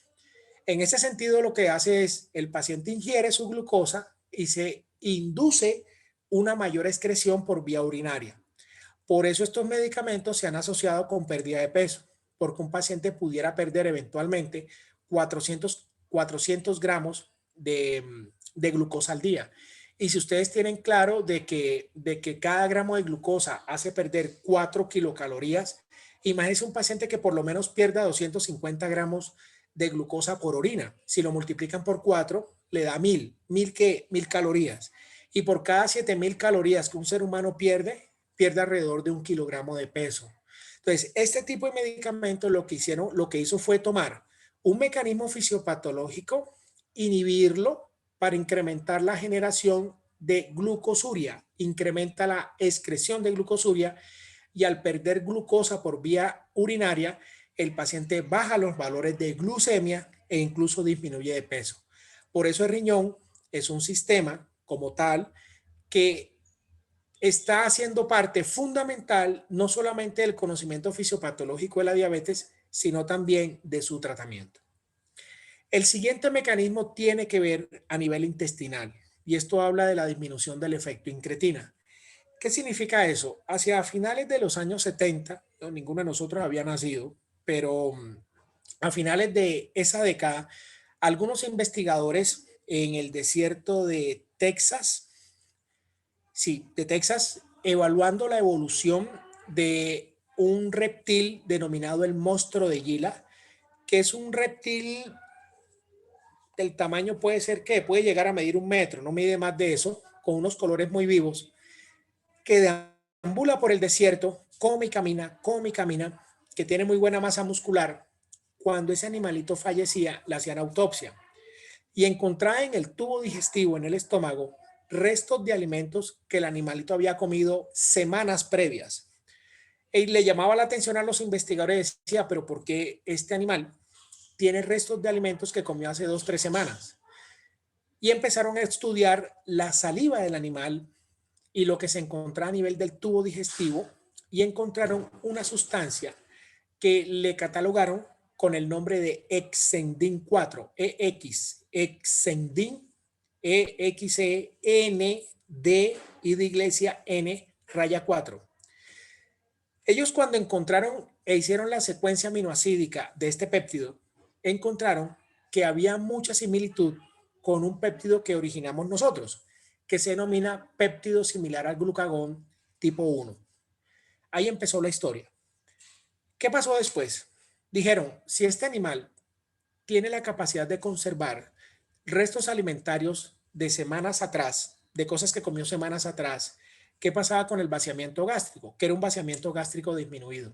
En ese sentido lo que hace es el paciente ingiere su glucosa y se induce una mayor excreción por vía urinaria. Por eso estos medicamentos se han asociado con pérdida de peso, porque un paciente pudiera perder eventualmente 400 gramos de glucosa al día. Y si ustedes tienen claro de que cada gramo de glucosa hace perder 4 kilocalorías, imagínense un paciente que por lo menos pierda 250 gramos de glucosa por orina. Si lo multiplican por 4, le da 1000 calorías. Y por cada 7000 calorías que un ser humano pierde alrededor de 1 kilogramo de peso. Entonces, este tipo de medicamentos lo que hizo fue tomar un mecanismo fisiopatológico, inhibirlo para incrementar la generación de glucosuria, incrementa la excreción de glucosuria y al perder glucosa por vía urinaria, el paciente baja los valores de glucemia e incluso disminuye de peso. Por eso el riñón es un sistema como tal que está haciendo parte fundamental no solamente del conocimiento fisiopatológico de la diabetes, sino también de su tratamiento. El siguiente mecanismo tiene que ver a nivel intestinal y esto habla de la disminución del efecto incretina. ¿Qué significa eso? Hacia finales de los años 70, no, ninguno de nosotros había nacido, pero a finales de esa década, algunos investigadores en el desierto de Texas, evaluando la evolución de un reptil denominado el monstruo de Gila, que es un reptil del tamaño puede llegar a medir 1 metro, no mide más de eso, con unos colores muy vivos, que deambula por el desierto, come y camina, que tiene muy buena masa muscular. Cuando ese animalito fallecía, le hacían autopsia y encontraba en el tubo digestivo, en el estómago, restos de alimentos que el animalito había comido semanas previas. Y le llamaba la atención a los investigadores, decía, pero ¿por qué este animal tiene restos de alimentos que comió hace 2, 3 semanas? Y empezaron a estudiar la saliva del animal y lo que se encontraba a nivel del tubo digestivo y encontraron una sustancia que le catalogaron con el nombre de Exendin 4, Exendin, EXEND y de iglesia N raya 4. Ellos cuando encontraron e hicieron la secuencia aminoacídica de este péptido, encontraron que había mucha similitud con un péptido que originamos nosotros, que se denomina péptido similar al glucagón tipo 1. Ahí empezó la historia. ¿Qué pasó después? Dijeron, si este animal tiene la capacidad de conservar restos alimentarios de semanas atrás, de cosas que comió semanas atrás, ¿qué pasaba con el vaciamiento gástrico? Que era un vaciamiento gástrico disminuido.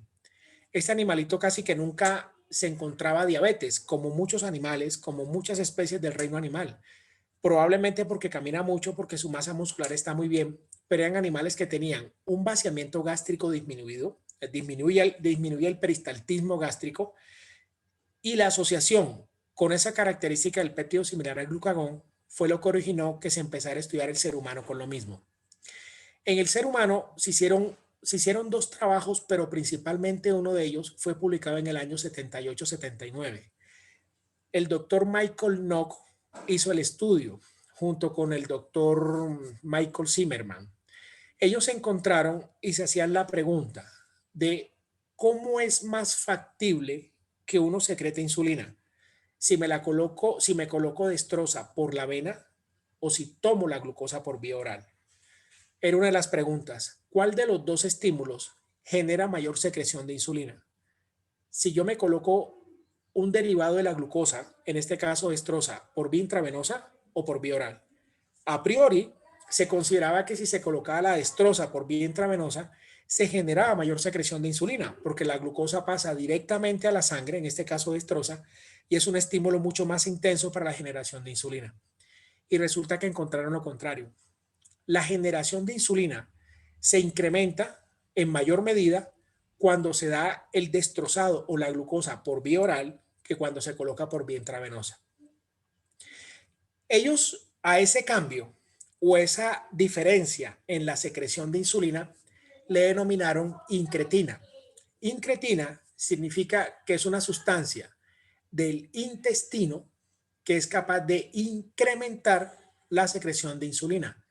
Este animalito casi que nunca se encontraba diabetes, como muchos animales, como muchas especies del reino animal. Probablemente porque camina mucho, porque su masa muscular está muy bien, pero eran animales que tenían un vaciamiento gástrico disminuido, disminuía el peristaltismo gástrico, y la asociación con esa característica del péptido similar al glucagón fue lo que originó que se empezara a estudiar el ser humano con lo mismo. En el ser humano se hicieron 2 trabajos, pero principalmente uno de ellos fue publicado en el año 78-79. El doctor Michael Nock hizo el estudio junto con el doctor Michael Zimmerman. Ellos se encontraron y se hacían la pregunta de cómo es más factible que uno secrete insulina. Si me coloco destroza por la vena o si tomo la glucosa por vía oral. Era una de las preguntas. ¿Cuál de los 2 estímulos genera mayor secreción de insulina? Si yo me coloco un derivado de la glucosa, en este caso destroza, por vía intravenosa o por vía oral. A priori, se consideraba que si se colocaba la destroza por vía intravenosa, se generaba mayor secreción de insulina, porque la glucosa pasa directamente a la sangre, en este caso destroza, y es un estímulo mucho más intenso para la generación de insulina. Y resulta que encontraron lo contrario. La generación de insulina se incrementa en mayor medida cuando se da el destrozado o la glucosa por vía oral que cuando se coloca por vía intravenosa. Ellos a ese cambio o esa diferencia en la secreción de insulina le denominaron incretina. Incretina significa que es una sustancia del intestino que es capaz de incrementar la secreción de insulina,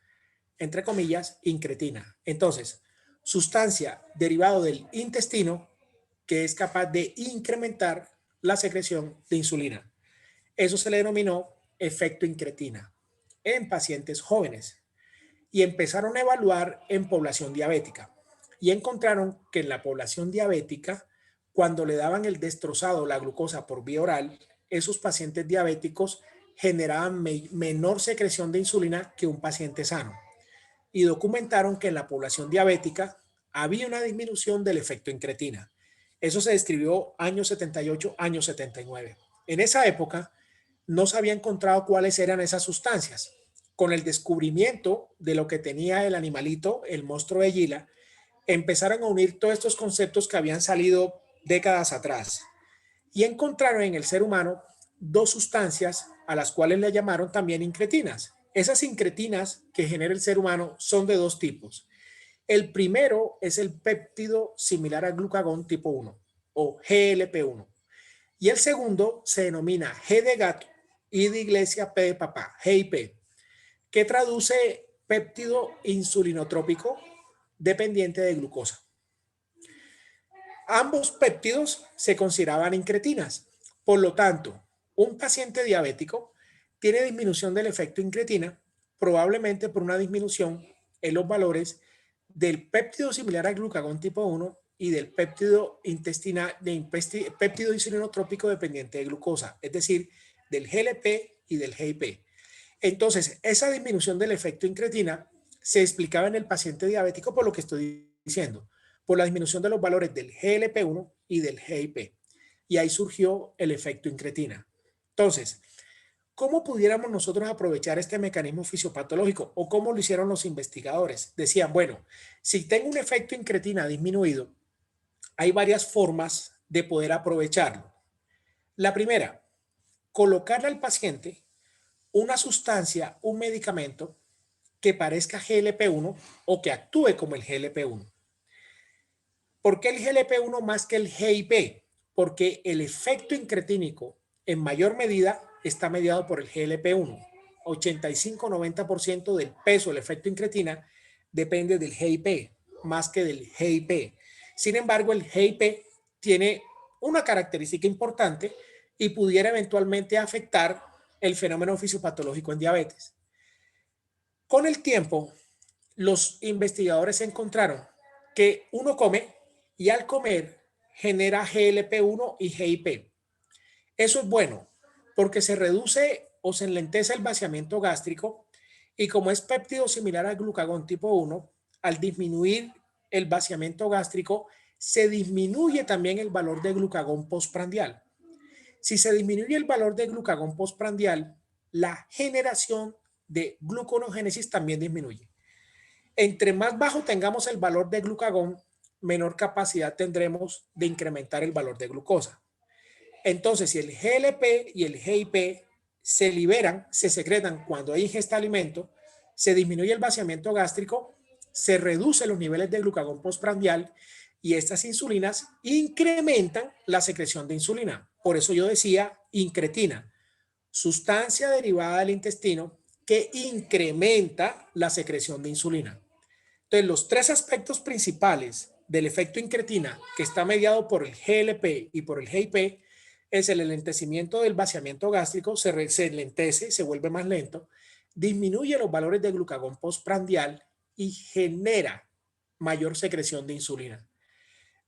entre comillas, incretina. Entonces, sustancia derivado del intestino que es capaz de incrementar la secreción de insulina. Eso se le denominó efecto incretina en pacientes jóvenes y empezaron a evaluar en población diabética y encontraron que en la población diabética, cuando le daban el destrozado, la glucosa por vía oral, esos pacientes diabéticos generaban menor secreción de insulina que un paciente sano y documentaron que en la población diabética había una disminución del efecto incretina. Eso se describió años 78, años 79. En esa época no se había encontrado cuáles eran esas sustancias. Con el descubrimiento de lo que tenía el animalito, el monstruo de Gila, empezaron a unir todos estos conceptos que habían salido décadas atrás y encontraron en el ser humano 2 sustancias a las cuales le llamaron también incretinas. Esas incretinas que genera el ser humano son de 2 tipos. El primero es el péptido similar al glucagón tipo 1 o GLP-1 y el segundo se denomina G de gato y de iglesia P de papá, GIP, que traduce péptido insulinotrópico dependiente de glucosa. Ambos péptidos se consideraban incretinas. Por lo tanto, un paciente diabético tiene disminución del efecto incretina, probablemente por una disminución en los valores del péptido similar al glucagón tipo 1 y del péptido péptido insulinotrópico dependiente de glucosa, es decir, del GLP y del GIP. Entonces, esa disminución del efecto incretina se explicaba en el paciente diabético por lo que estoy diciendo, por la disminución de los valores del GLP-1 y del GIP. Y ahí surgió el efecto incretina. Entonces, ¿cómo pudiéramos nosotros aprovechar este mecanismo fisiopatológico o cómo lo hicieron los investigadores? Decían, bueno, si tengo un efecto incretina disminuido, hay varias formas de poder aprovecharlo. La primera, colocarle al paciente una sustancia, un medicamento que parezca GLP-1 o que actúe como el GLP-1. ¿Por qué el GLP-1 más que el GIP? Porque el efecto incretínico en mayor medida está mediado por el GLP-1. 85-90% del peso del efecto incretina depende del GIP más que del GIP. Sin embargo, el GIP tiene una característica importante y pudiera eventualmente afectar el fenómeno fisiopatológico en diabetes. Con el tiempo, los investigadores encontraron que uno come y al comer genera GLP-1 y GIP. Eso es bueno porque se reduce o se enlentece el vaciamiento gástrico y como es péptido similar al glucagón tipo 1, al disminuir el vaciamiento gástrico, se disminuye también el valor de glucagón postprandial. Si se disminuye el valor de glucagón postprandial, la generación de gluconogénesis también disminuye. Entre más bajo tengamos el valor de glucagón, menor capacidad tendremos de incrementar el valor de glucosa. Entonces, si el GLP y el GIP se liberan, se secretan cuando hay ingesta de alimento, se disminuye el vaciamiento gástrico, se reducen los niveles de glucagón postprandial y estas insulinas incrementan la secreción de insulina. Por eso yo decía incretina, sustancia derivada del intestino que incrementa la secreción de insulina. Entonces, los tres aspectos principales del efecto incretina, que está mediado por el GLP y por el GIP, es el enlentecimiento del vaciamiento gástrico, se enlentece, se vuelve más lento, disminuye los valores de glucagón postprandial y genera mayor secreción de insulina.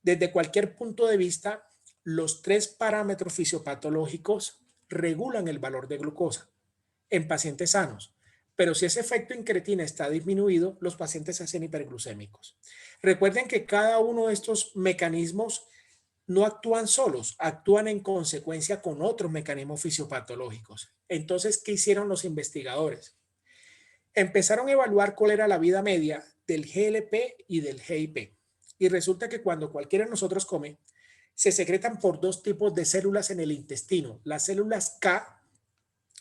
Desde cualquier punto de vista, los tres parámetros fisiopatológicos regulan el valor de glucosa en pacientes sanos. Pero si ese efecto incretina está disminuido, los pacientes se hacen hiperglucémicos. Recuerden que cada uno de estos mecanismos no actúan solos, actúan en consecuencia con otros mecanismos fisiopatológicos. Entonces, ¿qué hicieron los investigadores? Empezaron a evaluar cuál era la vida media del GLP y del GIP. Y resulta que cuando cualquiera de nosotros come, se secretan por dos tipos de células en el intestino, las células K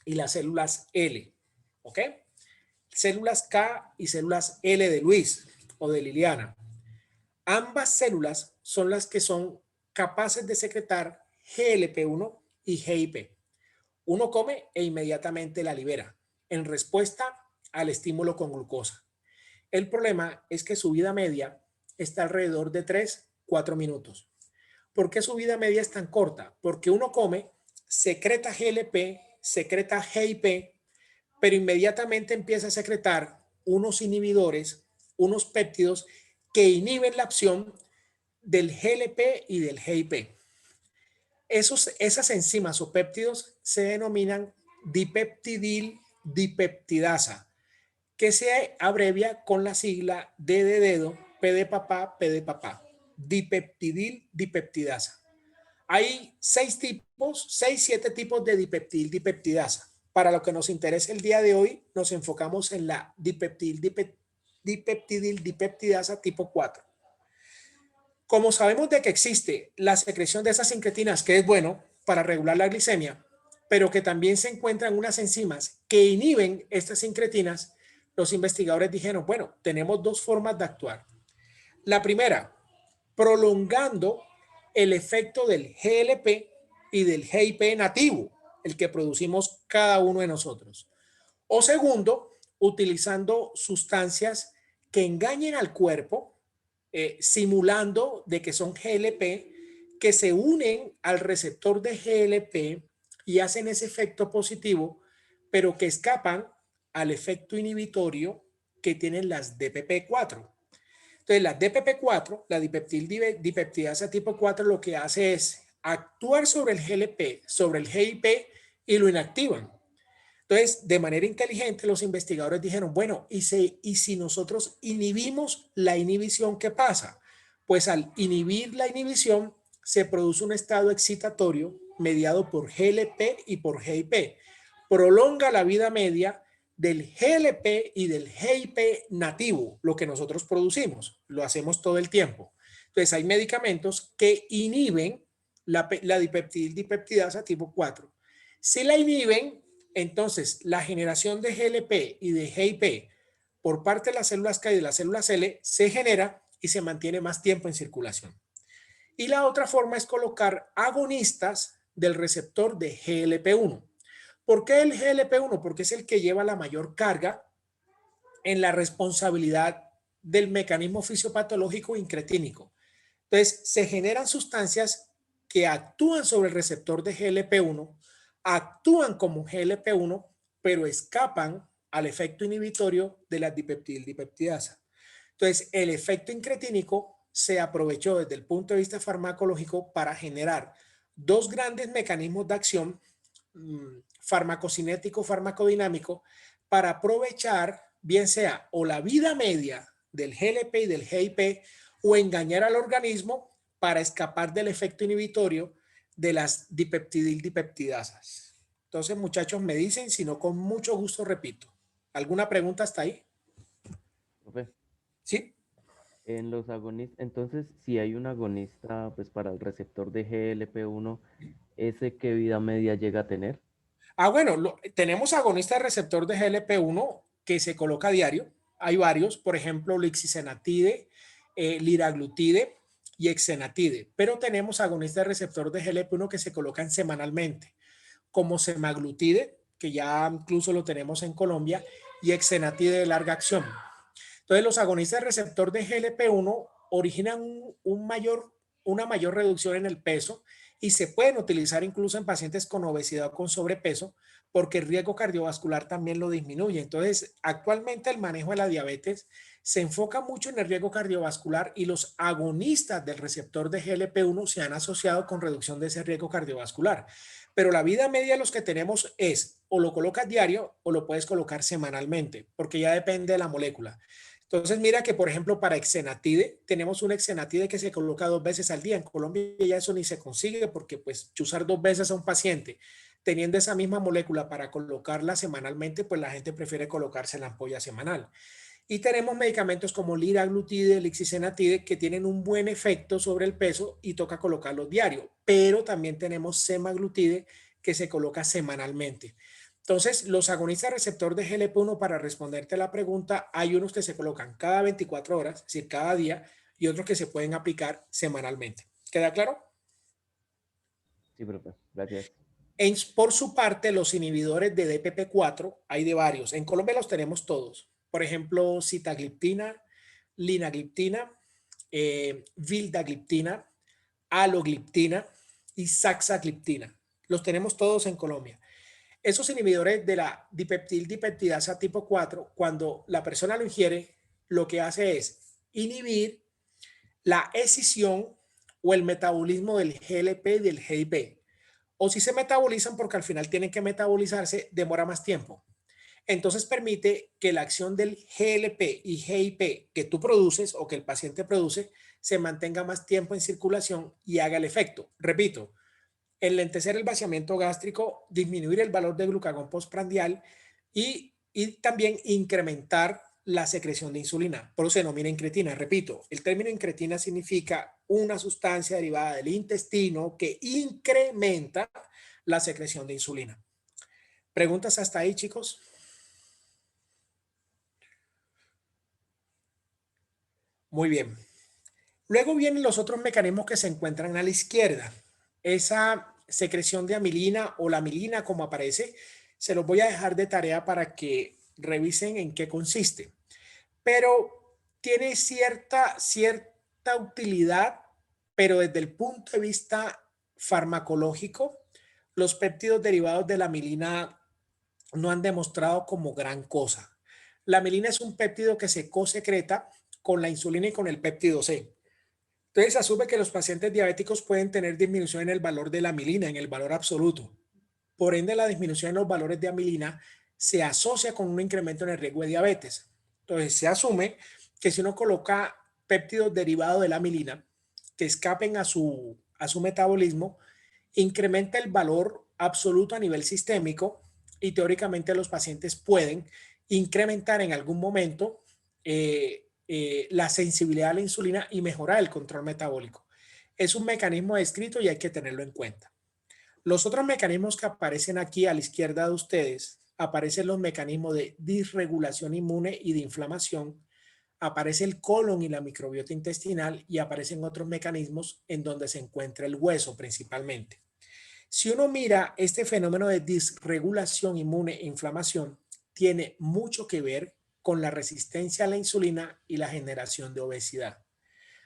y las células L. ¿Ok? Células K y células L de Luis o de Liliana. Ambas células son las que son capaces de secretar GLP-1 y GIP. Uno come e inmediatamente la libera en respuesta al estímulo con glucosa. El problema es que su vida media está alrededor de 3-4 minutos. ¿Por qué su vida media es tan corta? Porque uno come, secreta GLP, secreta GIP, pero inmediatamente empieza a secretar unos inhibidores, unos péptidos que inhiben la acción del GLP y del GIP. Esas enzimas o péptidos se denominan dipeptidil dipeptidasa, que se abrevia con la sigla D de dedo, P de papá, P de papá, dipeptidil dipeptidasa. Hay 7 tipos de dipeptidil dipeptidasa. Para lo que nos interesa el día de hoy, nos enfocamos en la dipeptidil dipeptidasa tipo 4. Como sabemos de que existe la secreción de esas incretinas, que es bueno para regular la glicemia, pero que también se encuentran unas enzimas que inhiben estas incretinas, los investigadores dijeron, bueno, tenemos dos formas de actuar. La primera, prolongando el efecto del GLP y del GIP nativo, el que producimos cada uno de nosotros. O segundo, utilizando sustancias que engañen al cuerpo, simulando de que son GLP, que se unen al receptor de GLP y hacen ese efecto positivo, pero que escapan al efecto inhibitorio que tienen las DPP4. Entonces, la DPP4, la dipeptil dipeptidasa tipo 4, lo que hace es actuar sobre el GLP, sobre el GIP y lo inactivan. Entonces, de manera inteligente, los investigadores dijeron, bueno, ¿y si nosotros inhibimos la inhibición, qué pasa? Pues al inhibir la inhibición, se produce un estado excitatorio mediado por GLP y por GIP. prolonga la vida media del GLP y del GIP nativo, lo que nosotros producimos, lo hacemos todo el tiempo. Entonces hay medicamentos que inhiben la dipeptidasa tipo 4. Si la inhiben, entonces la generación de GLP y de GIP por parte de las células K y de las células L se genera y se mantiene más tiempo en circulación. Y la otra forma es colocar agonistas del receptor de GLP-1. ¿Por qué el GLP-1? Porque es el que lleva la mayor carga en la responsabilidad del mecanismo fisiopatológico incretínico. Entonces, se generan sustancias que actúan sobre el receptor de GLP-1, actúan como GLP-1, pero escapan al efecto inhibitorio de la dipeptidasa. Entonces, el efecto incretínico se aprovechó desde el punto de vista farmacológico para generar dos grandes mecanismos de acción farmacocinético, farmacodinámico, para aprovechar bien sea o la vida media del GLP y del GIP o engañar al organismo para escapar del efecto inhibitorio de las dipeptidasas. Entonces, muchachos, me dicen, si no, con mucho gusto repito. ¿Alguna pregunta hasta ahí? Profe, ¿Sí? en los agonistas, entonces, si hay un agonista, pues para el receptor de GLP-1, ¿ese qué vida media llega a tener? Bueno, tenemos agonistas de receptor de GLP-1 que se coloca a diario. Hay varios, por ejemplo, lixisenatide, liraglutide y exenatide. Pero tenemos agonistas de receptor de GLP-1 que se colocan semanalmente, como semaglutide, que ya incluso lo tenemos en Colombia, y exenatide de larga acción. Entonces, los agonistas de receptor de GLP-1 originan una mayor reducción en el peso y se pueden utilizar incluso en pacientes con obesidad o con sobrepeso porque el riesgo cardiovascular también lo disminuye. Entonces, actualmente el manejo de la diabetes se enfoca mucho en el riesgo cardiovascular y los agonistas del receptor de GLP-1 se han asociado con reducción de ese riesgo cardiovascular. Pero la vida media de los que tenemos es o lo colocas diario o lo puedes colocar semanalmente, porque ya depende de la molécula. Entonces, mira que, por ejemplo, para exenatide, tenemos un exenatide que se coloca 2 veces al día. En Colombia ya eso ni se consigue porque, pues, chuzar 2 veces a un paciente teniendo esa misma molécula para colocarla semanalmente, pues la gente prefiere colocarse la ampolla semanal. Y tenemos medicamentos como liraglutide, lixisenatide, que tienen un buen efecto sobre el peso y toca colocarlos diario. Pero también tenemos semaglutide que se coloca semanalmente. Entonces, los agonistas receptor de GLP-1, para responderte a la pregunta, hay unos que se colocan cada 24 horas, es decir, cada día, y otros que se pueden aplicar semanalmente. ¿Queda claro? Sí, profe, gracias. Por su parte, los inhibidores de DPP4 hay de varios. En Colombia los tenemos todos. Por ejemplo, sitagliptina, linagliptina, vildagliptina, alogliptina y saxagliptina. Los tenemos todos en Colombia. Esos inhibidores de la dipeptidasa tipo 4, cuando la persona lo ingiere, lo que hace es inhibir la escisión o el metabolismo del GLP y del GIP. O si se metabolizan, porque al final tienen que metabolizarse, demora más tiempo. Entonces permite que la acción del GLP y GIP que tú produces o que el paciente produce se mantenga más tiempo en circulación y haga el efecto. Repito, enlentecer el vaciamiento gástrico, disminuir el valor de glucagón postprandial y también incrementar la secreción de insulina. Por eso se denomina incretina. Repito, el término incretina significa una sustancia derivada del intestino que incrementa la secreción de insulina. ¿Preguntas hasta ahí, chicos? Muy bien. Luego vienen los otros mecanismos que se encuentran a la izquierda. Esa secreción de amilina o la amilina, como aparece, se los voy a dejar de tarea para que revisen en qué consiste. Pero tiene cierta utilidad, pero desde el punto de vista farmacológico, los péptidos derivados de la amilina no han demostrado como gran cosa. La amilina es un péptido que se cosecreta con la insulina y con el péptido C. Entonces, asume que los pacientes diabéticos pueden tener disminución en el valor de la amilina, en el valor absoluto. Por ende, la disminución en los valores de amilina se asocia con un incremento en el riesgo de diabetes. Entonces, se asume que si uno coloca péptidos derivados de la amilina que escapen a su metabolismo, incrementa el valor absoluto a nivel sistémico y teóricamente los pacientes pueden incrementar en algún momento la sensibilidad a la insulina y mejorar el control metabólico. Es un mecanismo descrito y hay que tenerlo en cuenta. Los otros mecanismos que aparecen aquí a la izquierda de ustedes, aparecen los mecanismos de disregulación inmune y de inflamación, aparece el colon y la microbiota intestinal y aparecen otros mecanismos en donde se encuentra el hueso principalmente. Si uno mira este fenómeno de disregulación inmune e inflamación, tiene mucho que ver con la resistencia a la insulina y la generación de obesidad.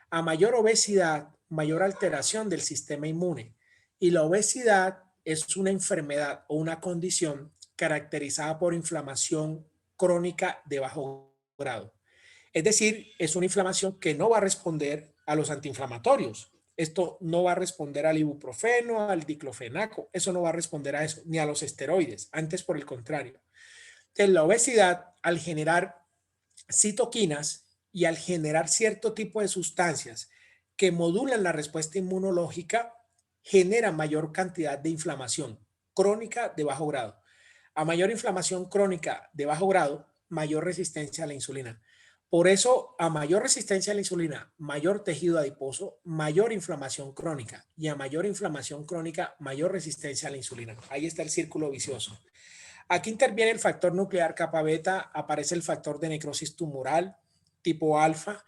A mayor obesidad, mayor alteración del sistema inmune. Y la obesidad es una enfermedad o una condición caracterizada por inflamación crónica de bajo grado. Es decir, es una inflamación que no va a responder a los antiinflamatorios. Esto no va a responder al ibuprofeno, al diclofenaco, eso no va a responder a eso, ni a los esteroides, antes por el contrario. Entonces, la obesidad, al generar citoquinas y al generar cierto tipo de sustancias que modulan la respuesta inmunológica, genera mayor cantidad de inflamación crónica de bajo grado. A mayor inflamación crónica de bajo grado, mayor resistencia a la insulina. Por eso, a mayor resistencia a la insulina, mayor tejido adiposo, mayor inflamación crónica. Y a mayor inflamación crónica, mayor resistencia a la insulina. Ahí está el círculo vicioso. Aquí interviene el factor nuclear kappa beta, aparece el factor de necrosis tumoral tipo alfa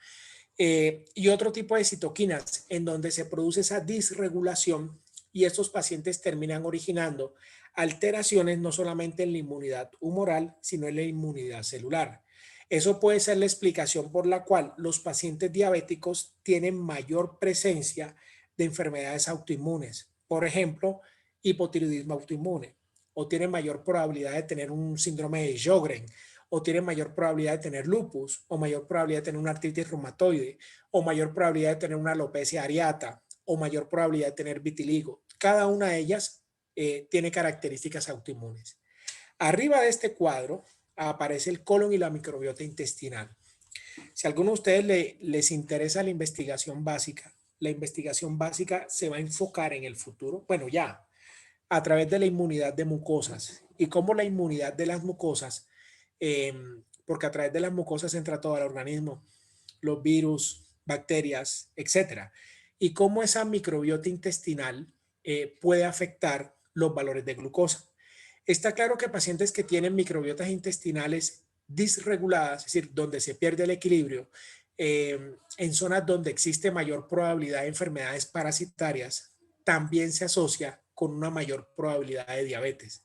y otro tipo de citoquinas en donde se produce esa disregulación y estos pacientes terminan originando alteraciones no solamente en la inmunidad humoral, sino en la inmunidad celular. Eso puede ser la explicación por la cual los pacientes diabéticos tienen mayor presencia de enfermedades autoinmunes. Por ejemplo, hipotiroidismo autoinmune, o tienen mayor probabilidad de tener un síndrome de Sjögren, o tienen mayor probabilidad de tener lupus, o mayor probabilidad de tener una artritis reumatoide, o mayor probabilidad de tener una alopecia areata, o mayor probabilidad de tener vitiligo. Cada una de ellas tiene características autoinmunes. Arriba de este cuadro aparece el colon y la microbiota intestinal. Si a alguno de ustedes les interesa la investigación básica se va a enfocar en el futuro, bueno ya, a través de la inmunidad de mucosas y cómo la inmunidad de las mucosas, porque a través de las mucosas entra todo el organismo, los virus, bacterias, etcétera, y cómo esa microbiota intestinal puede afectar los valores de glucosa. Está claro que pacientes que tienen microbiotas intestinales disreguladas, es decir, donde se pierde el equilibrio, en zonas donde existe mayor probabilidad de enfermedades parasitarias, también se asocia con una mayor probabilidad de diabetes.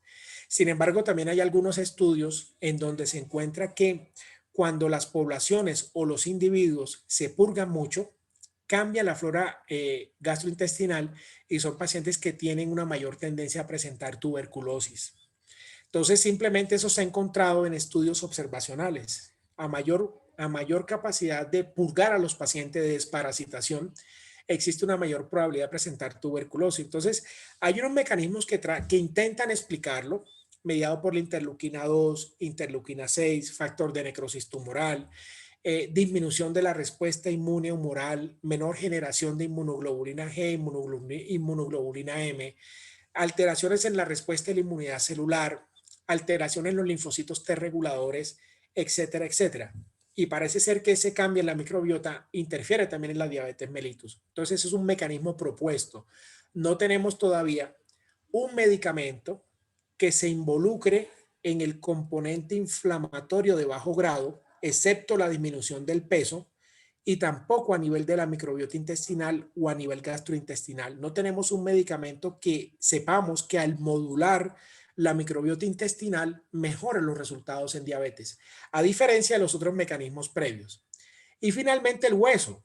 Sin embargo, también hay algunos estudios en donde se encuentra que cuando las poblaciones o los individuos se purgan mucho, cambia la flora gastrointestinal y son pacientes que tienen una mayor tendencia a presentar tuberculosis. Entonces, simplemente eso se ha encontrado en estudios observacionales. A mayor capacidad de purgar a los pacientes de desparasitación, existe una mayor probabilidad de presentar tuberculosis. Entonces, hay unos mecanismos que intentan explicarlo, mediado por la interleuquina 2, interleuquina 6, factor de necrosis tumoral, disminución de la respuesta inmune humoral, menor generación de inmunoglobulina G, inmunoglobulina M, alteraciones en la respuesta de la inmunidad celular, alteraciones en los linfocitos T reguladores, etcétera, etcétera. Y parece ser que ese cambio en la microbiota interfiere también en la diabetes mellitus. Entonces, eso es un mecanismo propuesto. No tenemos todavía un medicamento que se involucre en el componente inflamatorio de bajo grado, excepto la disminución del peso, y tampoco a nivel de la microbiota intestinal o a nivel gastrointestinal. No tenemos un medicamento que sepamos que al modular la microbiota intestinal mejora los resultados en diabetes, a diferencia de los otros mecanismos previos. Y finalmente el hueso.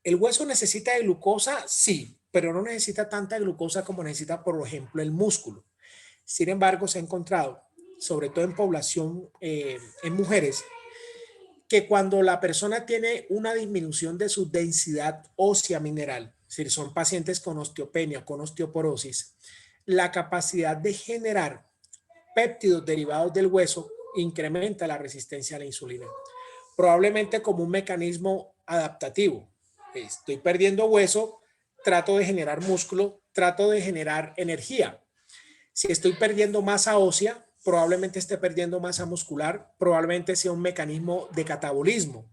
¿El hueso necesita de glucosa? Sí, pero no necesita tanta glucosa como necesita, por ejemplo, el músculo. Sin embargo, se ha encontrado, sobre todo en población, en mujeres, que cuando la persona tiene una disminución de su densidad ósea mineral, es decir, son pacientes con osteopenia, con osteoporosis, la capacidad de generar péptidos derivados del hueso incrementa la resistencia a la insulina. Probablemente como un mecanismo adaptativo. Estoy perdiendo hueso, trato de generar músculo, trato de generar energía. Si estoy perdiendo masa ósea, probablemente esté perdiendo masa muscular, probablemente sea un mecanismo de catabolismo.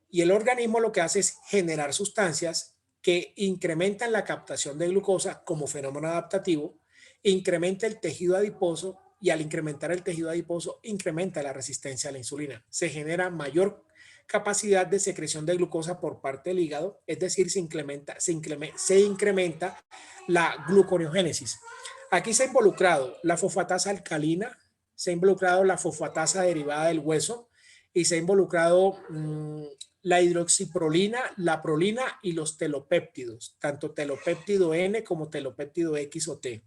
Y el organismo lo que hace es generar sustancias que incrementan la captación de glucosa como fenómeno adaptativo, incrementa el tejido adiposo y al incrementar el tejido adiposo incrementa la resistencia a la insulina. Se genera mayor capacidad de secreción de glucosa por parte del hígado, es decir, se incrementa la gluconeogénesis. Aquí se ha involucrado la fosfatasa alcalina, se ha involucrado la fosfatasa derivada del hueso y se ha involucrado la hidroxiprolina, la prolina y los telopéptidos, tanto telopéptido N como telopéptido X o T.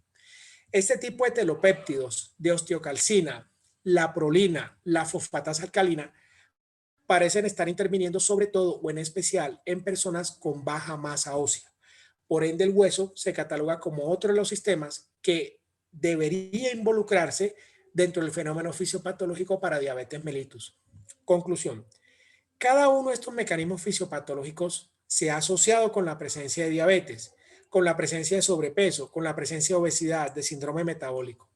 Este tipo de telopéptidos de osteocalcina, la prolina, la fosfatasa alcalina, parecen estar interviniendo sobre todo o en especial en personas con baja masa ósea. Por ende, el hueso se cataloga como otro de los sistemas que debería involucrarse dentro del fenómeno fisiopatológico para diabetes mellitus. Conclusión. Cada uno de estos mecanismos fisiopatológicos se ha asociado con la presencia de diabetes, con la presencia de sobrepeso, con la presencia de obesidad, de síndrome metabólico.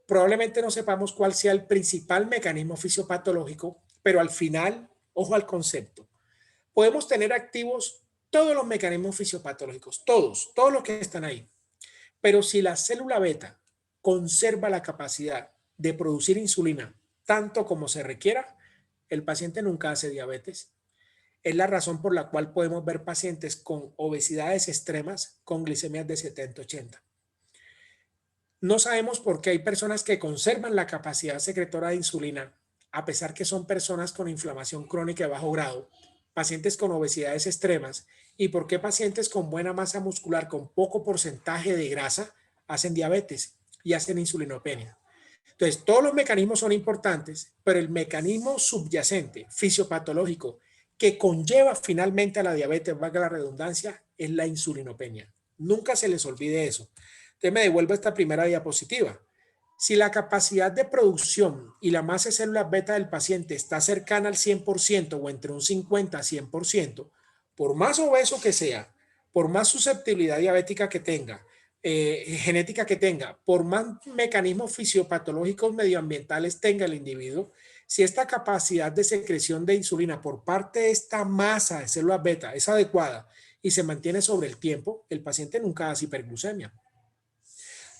Probablemente no sepamos cuál sea el principal mecanismo fisiopatológico, pero al final, ojo al concepto, podemos tener activos todos los mecanismos fisiopatológicos, todos los que están ahí. Pero si la célula beta conserva la capacidad de producir insulina tanto como se requiera, el paciente nunca hace diabetes. Es la razón por la cual podemos ver pacientes con obesidades extremas con glicemias de 70-80. No sabemos por qué hay personas que conservan la capacidad secretora de insulina, a pesar que son personas con inflamación crónica de bajo grado, pacientes con obesidades extremas, y por qué pacientes con buena masa muscular con poco porcentaje de grasa hacen diabetes y hacen insulinopenia. Entonces, todos los mecanismos son importantes, pero el mecanismo subyacente, fisiopatológico, que conlleva finalmente a la diabetes, valga la redundancia, es la insulinopenia. Nunca se les olvide eso. Entonces, me devuelvo esta primera diapositiva. Si la capacidad de producción y la masa de células beta del paciente está cercana al 100% o entre un 50 a 100%, por más obeso que sea, por más susceptibilidad diabética que tenga, genética que tenga, por más mecanismos fisiopatológicos medioambientales tenga el individuo, si esta capacidad de secreción de insulina por parte de esta masa de células beta es adecuada y se mantiene sobre el tiempo, el paciente nunca hace hiperglucemia.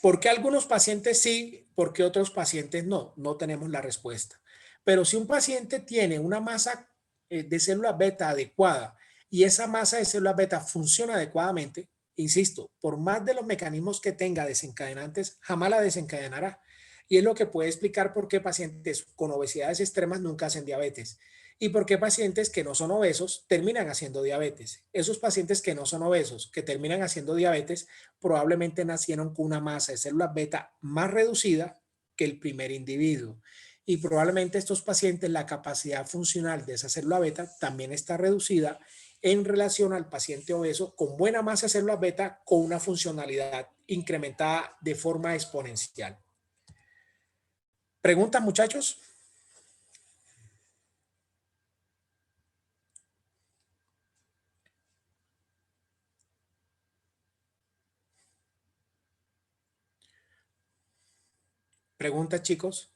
¿Por qué algunos pacientes sí? ¿Por qué otros pacientes no? No tenemos la respuesta. Pero si un paciente tiene una masa de células beta adecuada y esa masa de células beta funciona adecuadamente, insisto, por más de los mecanismos que tenga desencadenantes, jamás la desencadenará. Y es lo que puede explicar por qué pacientes con obesidades extremas nunca hacen diabetes y por qué pacientes que no son obesos terminan haciendo diabetes. Esos pacientes que no son obesos, que terminan haciendo diabetes, probablemente nacieron con una masa de células beta más reducida que el primer individuo. Y probablemente estos pacientes, la capacidad funcional de esa célula beta también está reducida en relación al paciente obeso con buena masa de células beta con una funcionalidad incrementada de forma exponencial. ¿Preguntas, muchachos? ¿Preguntas, chicos?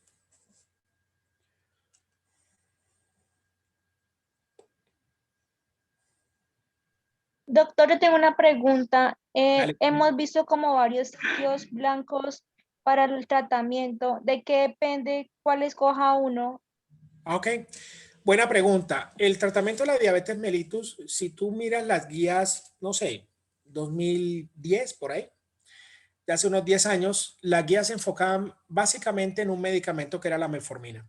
Doctor, yo tengo una pregunta. Dale. Hemos visto como varios sitios blancos para el tratamiento. ¿De qué depende cuál escoja uno? Ok, buena pregunta. El tratamiento de la diabetes mellitus, si tú miras las guías, no sé, 2010 por ahí, de hace unos 10 años, las guías se enfocaban básicamente en un medicamento que era la metformina.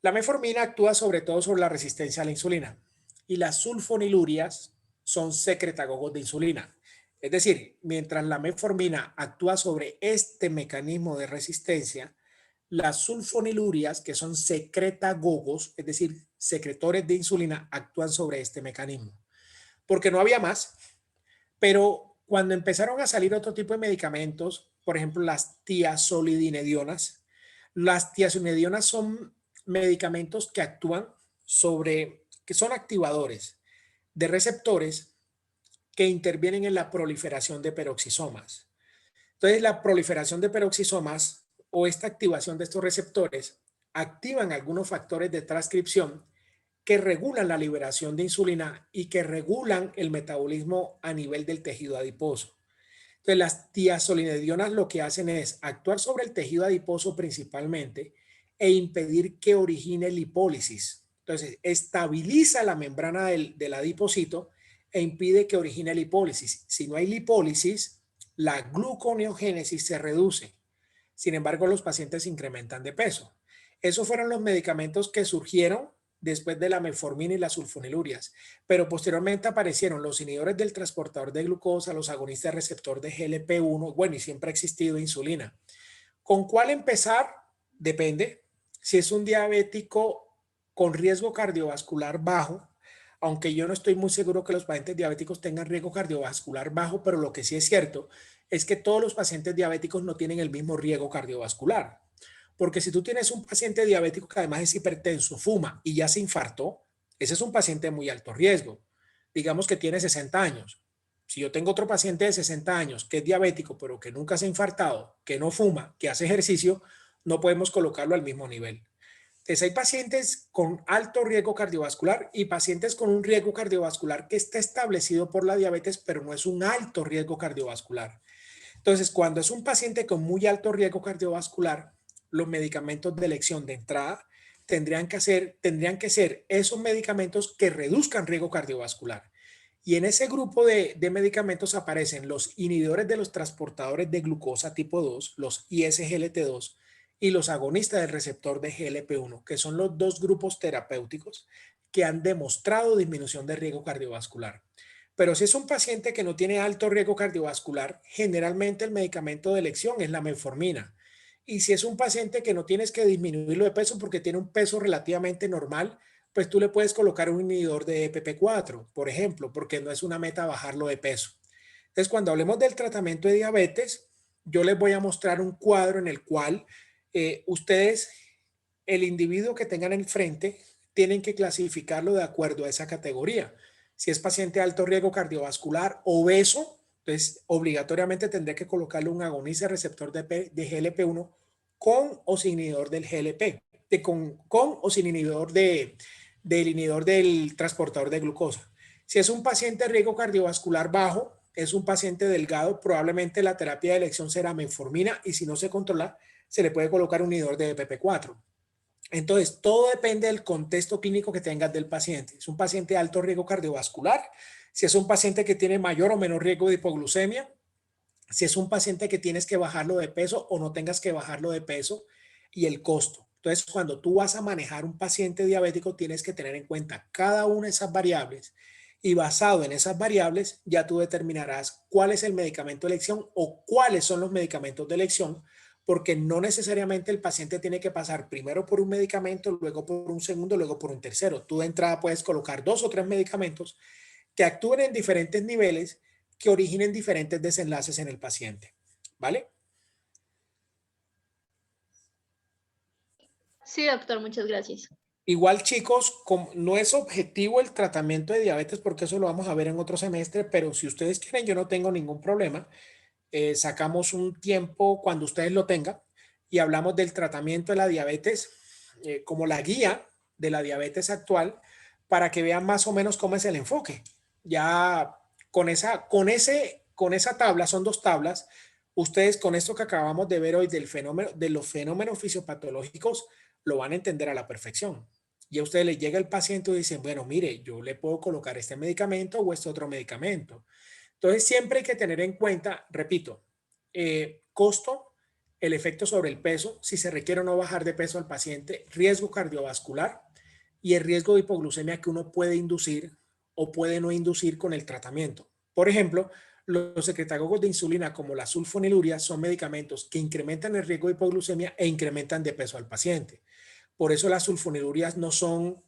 La metformina actúa sobre todo sobre la resistencia a la insulina y las sulfonilurias son secretagogos de insulina. Es decir, mientras la metformina actúa sobre este mecanismo de resistencia, las sulfonilurias, que son secretagogos, es decir, secretores de insulina, actúan sobre este mecanismo. Porque no había más, pero cuando empezaron a salir otro tipo de medicamentos, por ejemplo, las tiazolidinedionas, las tiazolidinedionas son medicamentos que actúan sobre, que son activadores de receptores que intervienen en la proliferación de peroxisomas. Entonces, la proliferación de peroxisomas o esta activación de estos receptores activan algunos factores de transcripción que regulan la liberación de insulina y que regulan el metabolismo a nivel del tejido adiposo. Entonces, las tiazolinedionas lo que hacen es actuar sobre el tejido adiposo principalmente e impedir que origine lipólisis. Entonces, estabiliza la membrana del adipocito e impide que origine lipólisis. Si no hay lipólisis, la gluconeogénesis se reduce. Sin embargo, los pacientes incrementan de peso. Esos fueron los medicamentos que surgieron después de la metformina y las sulfonilurias, pero posteriormente aparecieron los inhibidores del transportador de glucosa, los agonistas de receptor de GLP-1, bueno, y siempre ha existido insulina. ¿Con cuál empezar? Depende. Si es un diabético con riesgo cardiovascular bajo, aunque yo no estoy muy seguro que los pacientes diabéticos tengan riesgo cardiovascular bajo, pero lo que sí es cierto es que todos los pacientes diabéticos no tienen el mismo riesgo cardiovascular. Porque si tú tienes un paciente diabético que además es hipertenso, fuma y ya se infartó, ese es un paciente de muy alto riesgo. Digamos que tiene 60 años. Si yo tengo otro paciente de 60 años que es diabético, pero que nunca se ha infartado, que no fuma, que hace ejercicio, no podemos colocarlo al mismo nivel. Entonces hay pacientes con alto riesgo cardiovascular y pacientes con un riesgo cardiovascular que está establecido por la diabetes, pero no es un alto riesgo cardiovascular. Entonces, cuando es un paciente con muy alto riesgo cardiovascular, los medicamentos de elección de entrada tendrían que ser esos medicamentos que reduzcan riesgo cardiovascular. Y en ese grupo de medicamentos aparecen los inhibidores de los transportadores de glucosa tipo 2, los ISGLT2, y los agonistas del receptor de GLP-1, que son los dos grupos terapéuticos que han demostrado disminución de riesgo cardiovascular. Pero si es un paciente que no tiene alto riesgo cardiovascular, generalmente el medicamento de elección es la metformina. Y si es un paciente que no tienes que disminuirlo de peso porque tiene un peso relativamente normal, pues tú le puedes colocar un inhibidor de EPP4, por ejemplo, porque no es una meta bajarlo de peso. Entonces, cuando hablemos del tratamiento de diabetes, yo les voy a mostrar un cuadro en el cual ustedes, el individuo que tengan enfrente, tienen que clasificarlo de acuerdo a esa categoría. Si es paciente de alto riesgo cardiovascular, obeso, entonces obligatoriamente tendré que colocarle un agonista receptor de GLP-1 con o sin inhibidor del GLP, con o sin inhibidor del inhibidor del transportador de glucosa. Si es un paciente de riesgo cardiovascular bajo, es un paciente delgado, probablemente la terapia de elección será metformina y si no se controla, se le puede colocar un inhibidor de EPP4. Entonces, todo depende del contexto clínico que tengas del paciente. Es un paciente de alto riesgo cardiovascular, si es un paciente que tiene mayor o menor riesgo de hipoglucemia, si es un paciente que tienes que bajarlo de peso o no tengas que bajarlo de peso y el costo. Entonces, cuando tú vas a manejar un paciente diabético, tienes que tener en cuenta cada una de esas variables y basado en esas variables, ya tú determinarás cuál es el medicamento de elección o cuáles son los medicamentos de elección, porque no necesariamente el paciente tiene que pasar primero por un medicamento, luego por un segundo, luego por un tercero. Tú de entrada puedes colocar 2 o 3 medicamentos que actúen en diferentes niveles, que originen diferentes desenlaces en el paciente. ¿Vale? Sí, doctor, muchas gracias. Igual, chicos, no es objetivo el tratamiento de diabetes porque eso lo vamos a ver en otro semestre, pero si ustedes quieren, yo no tengo ningún problema. Sacamos un tiempo cuando ustedes lo tengan y hablamos del tratamiento de la diabetes como la guía de la diabetes actual para que vean más o menos cómo es el enfoque. Ya con esa tabla, son 2 tablas, ustedes con esto que acabamos de ver hoy de los fenómenos fisiopatológicos lo van a entender a la perfección. Y a ustedes les llega el paciente y dicen, bueno, mire, yo le puedo colocar este medicamento o este otro medicamento. Entonces, siempre hay que tener en cuenta, repito, costo, el efecto sobre el peso, si se requiere o no bajar de peso al paciente, riesgo cardiovascular y el riesgo de hipoglucemia que uno puede inducir o puede no inducir con el tratamiento. Por ejemplo, los secretagogos de insulina como la sulfoniluria son medicamentos que incrementan el riesgo de hipoglucemia e incrementan de peso al paciente. Por eso las sulfonilurias no son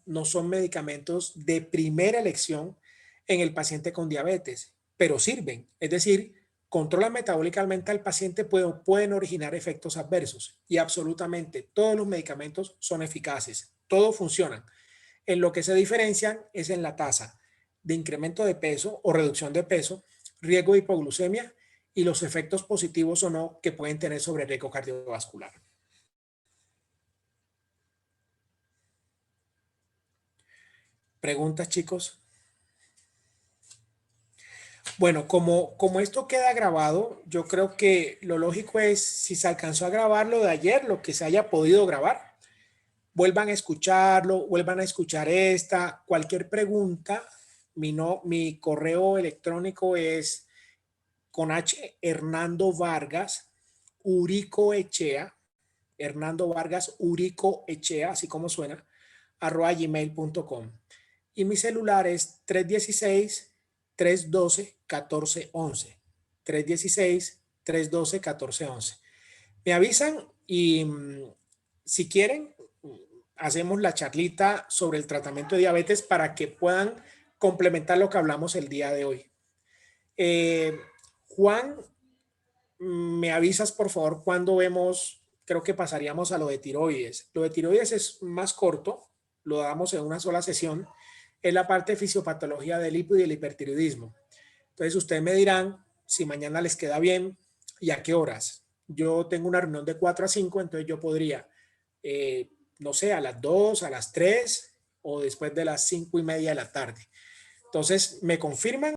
medicamentos de primera elección en el paciente con diabetes, pero sirven. Es decir, controlan metabólicamente al paciente, pueden originar efectos adversos y absolutamente todos los medicamentos son eficaces, todos funcionan. En lo que se diferencian es en la tasa de incremento de peso o reducción de peso, riesgo de hipoglucemia y los efectos positivos o no que pueden tener sobre el riesgo cardiovascular. ¿Preguntas, chicos? Bueno, como esto queda grabado, yo creo que lo lógico es, si se alcanzó a grabar lo de ayer, lo que se haya podido grabar, vuelvan a escucharlo, vuelvan a escuchar esta, cualquier pregunta, mi correo electrónico es con H, Hernando Vargas, Uricoechea, Hernando Vargas, Uricoechea, así como suena, @gmail.com. Y mi celular es 316-312-1411. 316-312-1411. Me avisan y si quieren, hacemos la charlita sobre el tratamiento de diabetes para que puedan complementar lo que hablamos el día de hoy. Juan, me avisas por favor cuando vemos, creo que pasaríamos a lo de tiroides. Lo de tiroides es más corto, lo damos en una sola sesión, es la parte de fisiopatología del hipo y del hipertiroidismo. Entonces ustedes me dirán si mañana les queda bien y a qué horas. Yo tengo una reunión de 4 a 5, entonces yo podría, no sé, a las 2, a las 3 o después de las 5:30 de la tarde. Entonces, me confirman